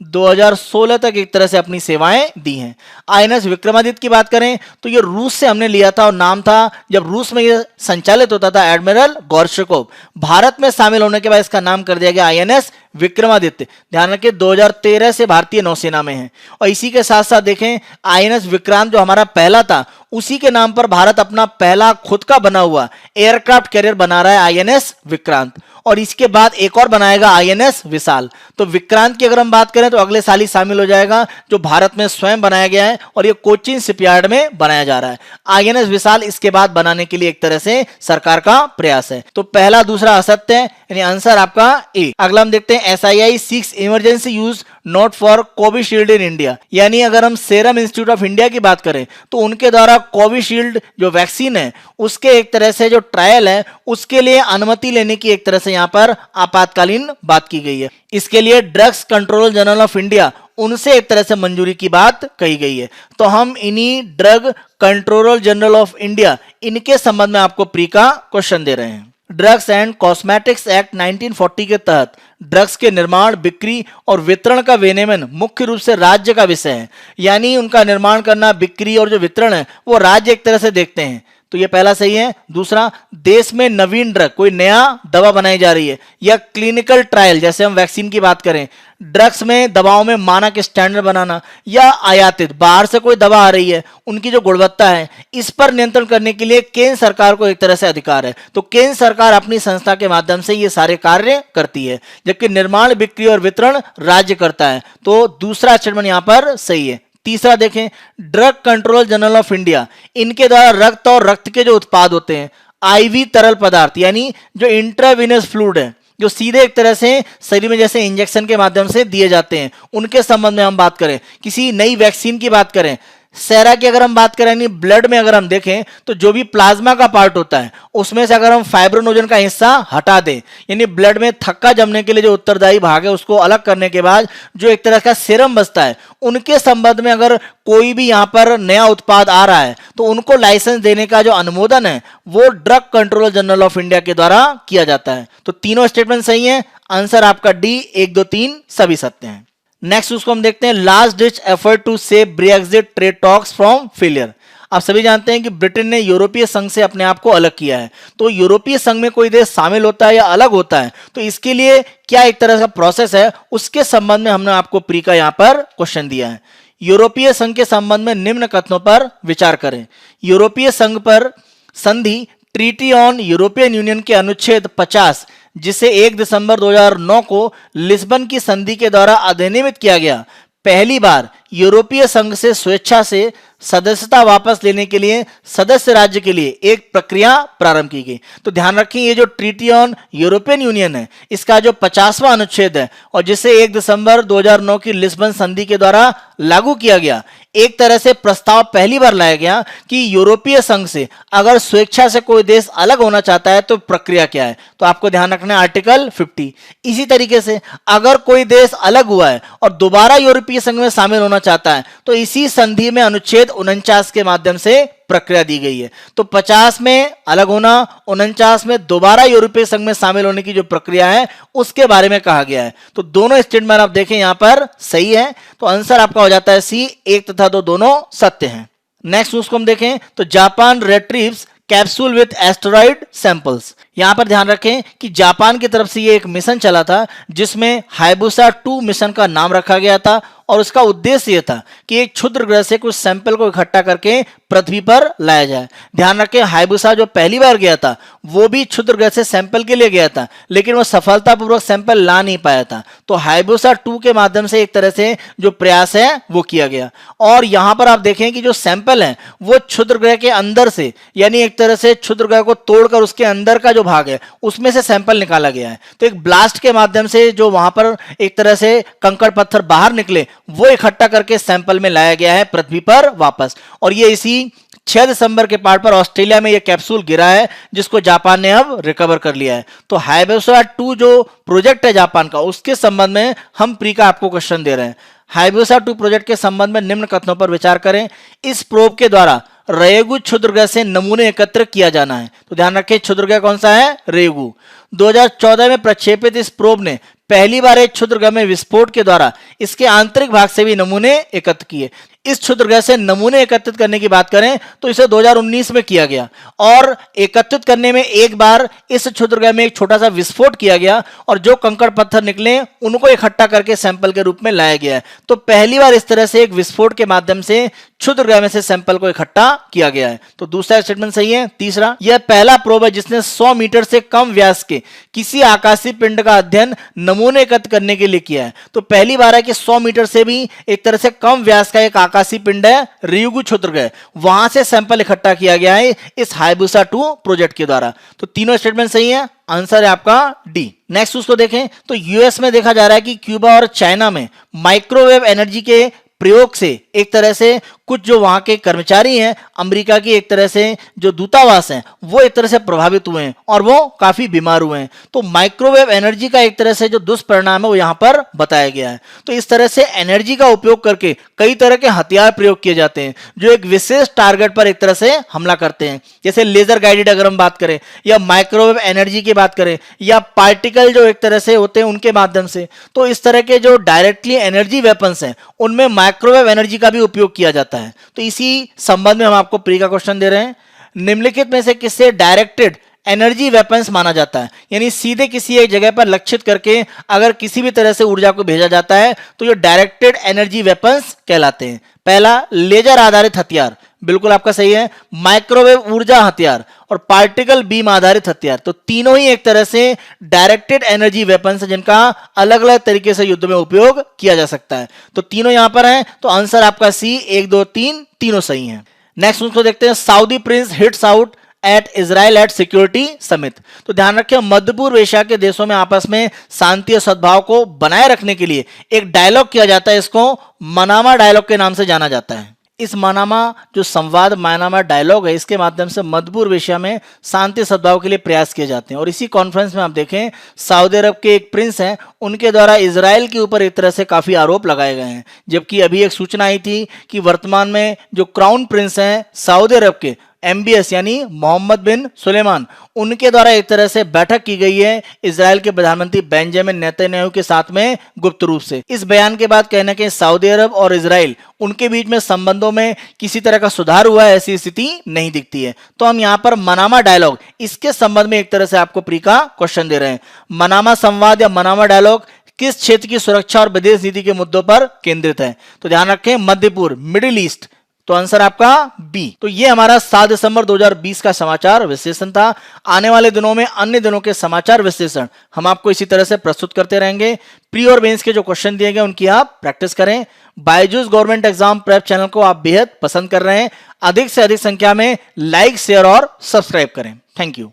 Speaker 1: 2016 तक एक तरह से अपनी सेवाएं दी हैं। आईएनएस विक्रमादित्य की बात करें तो ये रूस से हमने लिया था और नाम था जब रूस में ये संचालित होता था एडमिरल गोर्शकोव। भारत में शामिल होने के बाद इसका नाम कर दिया गया आईएनएस विक्रमादित्य। ध्यान रखिए 2013 से भारतीय नौसेना में है। और इसी के साथ साथ देखें आईएनएस विक्रांत जो हमारा पहला था उसी के नाम पर भारत अपना पहला खुद का बना हुआ एयरक्राफ्ट कैरियर बना रहा है आईएनएस विक्रांत। और इसके बाद एक और बनाएगा INS विशाल। तो विक्रांत की अगर हम बात करें तो अगले साल ही शामिल हो जाएगा, जो भारत में स्वयं बनाया गया है और ये कोचीन शिपयार्ड में बनाया जा रहा है। INS विशाल इसके बाद बनाने के लिए एक तरह से सरकार का प्रयास है। तो पहला दूसरा असत्य है, यानी आंसर आपका ए। अगला हम देखते हैं SII seeks emergency use nod for Covishield in India, यानी अगर हम सीरम इंस्टीट्यूट ऑफ इंडिया की बात करें तो उनके द्वारा कोविशील्ड जो वैक्सीन है उसके एक तरह से जो ट्रायल है उसके लिए अनुमति लेने की एक तरह से यहां पर आपातकालीन बात की गई है। इसके लिए drugs controller general of India उनसे एक तरह से मंजूरी की बात कही गई है। तो हम इन्हीं drug controller general of India इनके संबंध में आपको प्री का क्वेश्चन दे रहे हैं। ड्रग्स एंड कॉस्मेटिक्स एक्ट 1940 के तहत ड्रग्स के निर्माण, बिक्री और वितरण का विनियमन मुख्य रूप से राज्य का विषय है, यानी उनका निर्माण करना, बिक्री और जो वितरण है वो राज्य एक तरह से देखते हैं। तो ये पहला सही है। दूसरा, देश में नवीन ड्रग, कोई नया दवा बनाई जा रही है या क्लिनिकल ट्रायल, जैसे हम वैक्सीन की बात करें, ड्रग्स में दवाओं में मानक स्टैंडर्ड बनाना या आयातित बाहर से कोई दवा आ रही है उनकी जो गुणवत्ता है इस पर नियंत्रण करने के लिए केंद्र सरकार को एक तरह से अधिकार है। तो केंद्र सरकार अपनी संस्था के माध्यम से ये सारे कार्य करती है, जबकि निर्माण, बिक्री और वितरण राज्य करता है। तो दूसरा स्टेटमेंट यहां पर सही है। तीसरा देखें, drug controller general of India इनके द्वारा रक्त और रक्त के जो उत्पाद होते हैं, IV तरल पदार्थ यानी जो इंट्रावीनस फ्लूइड है, जो सीधे एक तरह से शरीर में जैसे इंजेक्शन के माध्यम से दिए जाते हैं, उनके संबंध में हम बात करें, किसी नई वैक्सीन की बात करें, सेरा की अगर हम बात करें, यानी ब्लड में अगर हम देखें तो जो भी प्लाज्मा का पार्ट होता है उसमें से अगर हम फाइब्रोनोजन का हिस्सा हटा दें, यानी ब्लड में थक्का जमने के लिए जो उत्तरदायी भाग है उसको अलग करने के बाद जो एक तरह का सीरम बचता है, उनके संबंध में अगर कोई भी यहां पर नया उत्पाद आ रहा है तो उनको लाइसेंस देने का जो अनुमोदन है वो drug controller general of India के द्वारा किया जाता है। तो तीनों स्टेटमेंट सही है। आंसर आपका डी, 1, 2, 3 सभी सत्य हैं। नेक्स्ट उसको हम देखते हैं, last ditch effort to save Brexit trade talks from failure. आप सभी जानते हैं कि ब्रिटेन ने यूरोपीय संघ से अपने आप को अलग किया है। तो यूरोपीय संघ में कोई देश शामिल होता है या अलग होता है तो इसके लिए क्या एक तरह का प्रोसेस है, उसके संबंध में हमने आपको प्री का यहां पर क्वेश्चन दिया है। यूरोपीय संघ के संबंध में निम्न कथनों पर विचार करें। यूरोपीय संघ पर संधि ट्रीटी ऑन यूरोपियन यूनियन के अनुच्छेद 50, जिसे 1 दिसंबर 2009 को लिस्बन की संधि के द्वारा अधिनियमित किया गया, पहली बार यूरोपीय संघ से स्वेच्छा से सदस्यता वापस लेने के लिए सदस्य राज्य के लिए एक प्रक्रिया प्रारंभ की गई। तो ध्यान रखें, ये जो ट्रीटी ऑन यूरोपियन यूनियन है इसका जो 50वां अनुच्छेद है और जिसे 1 दिसंबर 2009 की लिस्बन संधि के द्वारा लागू किया गया, एक तरह से प्रस्ताव पहली बार लाया गया कि यूरोपीय संघ से अगर स्वेच्छा से कोई देश अलग होना चाहता है तो प्रक्रिया क्या है। तो आपको ध्यान रखना है आर्टिकल 50। इसी तरीके से अगर कोई देश अलग हुआ है और दोबारा यूरोपीय संघ में शामिल होना चाहता है तो इसी संधि में अनुच्छेद 49 के माध्यम से प्रक्रिया दी गई है। तो 50 में अलग होना, 49 में दोबारा यूरोपीय संघ में शामिल होने की जो प्रक्रिया है उसके बारे में कहा गया है। तो दोनों स्टेटमेंट आप देखें यहां पर सही है। तो आंसर आपका हो जाता है सी, 1 तथा 2 दोनों सत्य हैं। नेक्स्ट उसको हम देखें तो Japan retrieves capsule with asteroid samples. यहां पर ध्यान रखें कि जापान की तरफ से ये एक मिशन चला था जिसमें हाइबुसा 2 मिशन का नाम रखा गया था और उसका उद्देश्य यह था कि एक क्षुद्र ग्रह से कुछ सैंपल को इकट्ठा करके पृथ्वी पर लाया जाए। ध्यान रखें, हाइबुसा जो पहली बार गया था वो भी क्षुद्र ग्रह से सैंपल के लिए गया था, लेकिन वो सफलतापूर्वक सैंपल ला नहीं पाया था। तो हाइबुसा 2 के माध्यम से एक तरह से जो प्रयास है वो किया गया। और यहां पर आप देखें कि जो सैंपल है वो क्षुद्र ग्रह के अंदर से, यानी एक तरह से क्षुद्र ग्रह को तोड़कर उसके अंदर का जो भाग है उसमें से सैंपल निकाला गया है। तो एक ब्लास्ट के माध्यम से जो वहां पर एक तरह से कंकड़ पत्थर बाहर निकले वो इकट्ठा करके सैंपल में लाया गया है पृथ्वी पर वापस। और ये इसी 6 दिसंबर के पार्ट पर ऑस्ट्रेलिया में ये कैप्सूल गिरा है जिसको जापान ने अब रिकवर कर लिया है। तो हाइबुसा 2 जो प्रोजेक्ट है जापान का, उसके संबंध में हम प्री का आपको क्वेश्चन दे रहे हैं। हाइबुसा 2 प्रोजेक्ट के संबंध में निम्न कथनों पर विचार करें। इस प्रोब के द्वारा रेगु क्षुद्र ग्रह से नमूने एकत्र किया जाना है। तो ध्यान रखें, क्षुद्र ग्रह कौन सा है? रेगु। 2014 में प्रक्षेपित इस प्रोब ने पहली बार एक क्षुद्र ग्रह में विस्फोट के द्वारा इसके आंतरिक भाग से भी नमूने एकत्र किए। इस क्षुद्रग्रह से नमूने एकत्रित करने की बात करें तो इसे 2019 में किया गया और एकत्रित करने में एक बार इस क्षुद्रग्रह में एक छोटा सा विस्फोट किया गया और जो कंकड़ पत्थर निकले उनको इकट्ठा करके सैंपल के रूप में लाया गया है। तो पहली बार इस तरह से एक विस्फोट के माध्यम से क्षुद्रग्रह में से सैंपल को इकट्ठा किया गया है। तो दूसरा स्टेटमेंट सही है। तीसरा, यह पहला प्रोब है जिसने 100 मीटर से कम व्यास के किसी आकाशीय पिंड का अध्ययन नमूने एकत्र करने के लिए किया है। तो पहली बार है कि 100 मीटर से भी एक तरह से कम व्यास का एक आकाशीय पिंड है रियुगु क्षुद्रग्रह, वहां से सैंपल इकट्ठा किया गया है इस हायाबुसा 2 प्रोजेक्ट के द्वारा। तो तीनों स्टेटमेंट सही है, आंसर है आपका डी। नेक्स्ट उसको देखें तो यूएस में देखा जा रहा है कि क्यूबा और चाइना में माइक्रोवेव एनर्जी के प्रयोग से एक तरह से कुछ जो वहां के कर्मचारी हैं अमेरिका की एक तरह से जो दूतावास हैं वो एक तरह से प्रभावित हुए हैं और वो काफी बीमार हुए हैं। तो माइक्रोवेव एनर्जी का एक तरह से जो दुष्परिणाम है वो यहाँ पर बताया गया है। तो इस तरह से एनर्जी का उपयोग करके कई तरह के हथियार प्रयोग किए जाते हैं जो एक विशेष टारगेट पर एक तरह से हमला करते हैं, जैसे लेजर गाइडेड अगर हम बात करें या माइक्रोवेव एनर्जी की बात करें या पार्टिकल जो एक तरह से होते हैं उनके माध्यम से। तो इस तरह के जो डायरेक्टली एनर्जी वेपन्स हैं उनमें माइक्रोवेव एनर्जी का भी उपयोग किया जाता है। तो इसी संबंध में हम आपको प्री का क्वेश्चन दे रहे हैं, निम्नलिखित में से किसे डायरेक्टेड एनर्जी वेपन्स माना जाता है, यानी सीधे किसी एक जगह पर लक्षित करके अगर किसी भी तरह से ऊर्जा को भेजा जाता है तो ये डायरेक्टेड एनर्जी वेपन्स कहलाते हैं। पहला, लेजर आधारित हथियार, बिल्कुल आपका सही है, माइक्रोवेव ऊर्जा हथियार और पार्टिकल बीम आधारित हथियार। तो तीनों ही एक तरह से डायरेक्टेड एनर्जी वेपन्स हैं जिनका अलग अलग तरीके से युद्ध में उपयोग किया जा सकता है। तो तीनों यहां पर हैं, तो आंसर आपका सी, 1 2 3 तीनों सही हैं। नेक्स्ट उसको देखते हैं, Saudi prince hits out at Israel at security summit. तो ध्यान रखें, मध्य पूर्व एशिया के देशों में आपस में शांति और सद्भाव को बनाए रखने के लिए एक डायलॉग किया जाता है, इसको मनामा डायलॉग के नाम से जाना जाता है। इस मनामा जो संवाद मनामा डायलॉग है इसके माध्यम से मध्य पूर्व एशिया में शांति सद्भाव के लिए प्रयास किए जाते हैं। और इसी कॉन्फ्रेंस में आप देखें सऊदी अरब के एक प्रिंस हैं, उनके द्वारा इजराइल के ऊपर एक तरह से काफी आरोप लगाए गए हैं, जबकि अभी एक सूचना आई थी कि वर्तमान में जो क्राउन प्रिंस हैं सऊदी अरब के MBS यानी मोहम्मद बिन सुलेमान, उनके द्वारा एक तरह से बैठक की गई है इजराइल के प्रधानमंत्री बेंजामिन नेतन्याहू के साथ में गुप्त रूप से। इस बयान के बाद कहना कि सऊदी अरब और इजराइल उनके बीच में संबंधों में किसी तरह का सुधार हुआ है ऐसी स्थिति नहीं दिखती है। तो हम यहाँ पर मनामा डायलॉग इसके संबंध में एक तरह से आपको प्री का क्वेश्चन दे रहे हैं। मनामा संवाद या मनामा डायलॉग किस क्षेत्र की सुरक्षा और विदेश नीति के मुद्दों पर केंद्रित है? तो ध्यान रखें, मध्य पूर्व, मिडिल ईस्ट। तो आंसर आपका बी। तो ये हमारा 7 दिसंबर 2020 का समाचार विश्लेषण था। आने वाले दिनों में अन्य दिनों के समाचार विश्लेषण हम आपको इसी तरह से प्रस्तुत करते रहेंगे। प्री और मेंस के जो क्वेश्चन दिए गए उनकी आप प्रैक्टिस करें। Byju's government exam prep channel को आप बेहद पसंद कर रहे हैं, अधिक से अधिक संख्या में लाइक, शेयर और सब्सक्राइब करें। Thank you.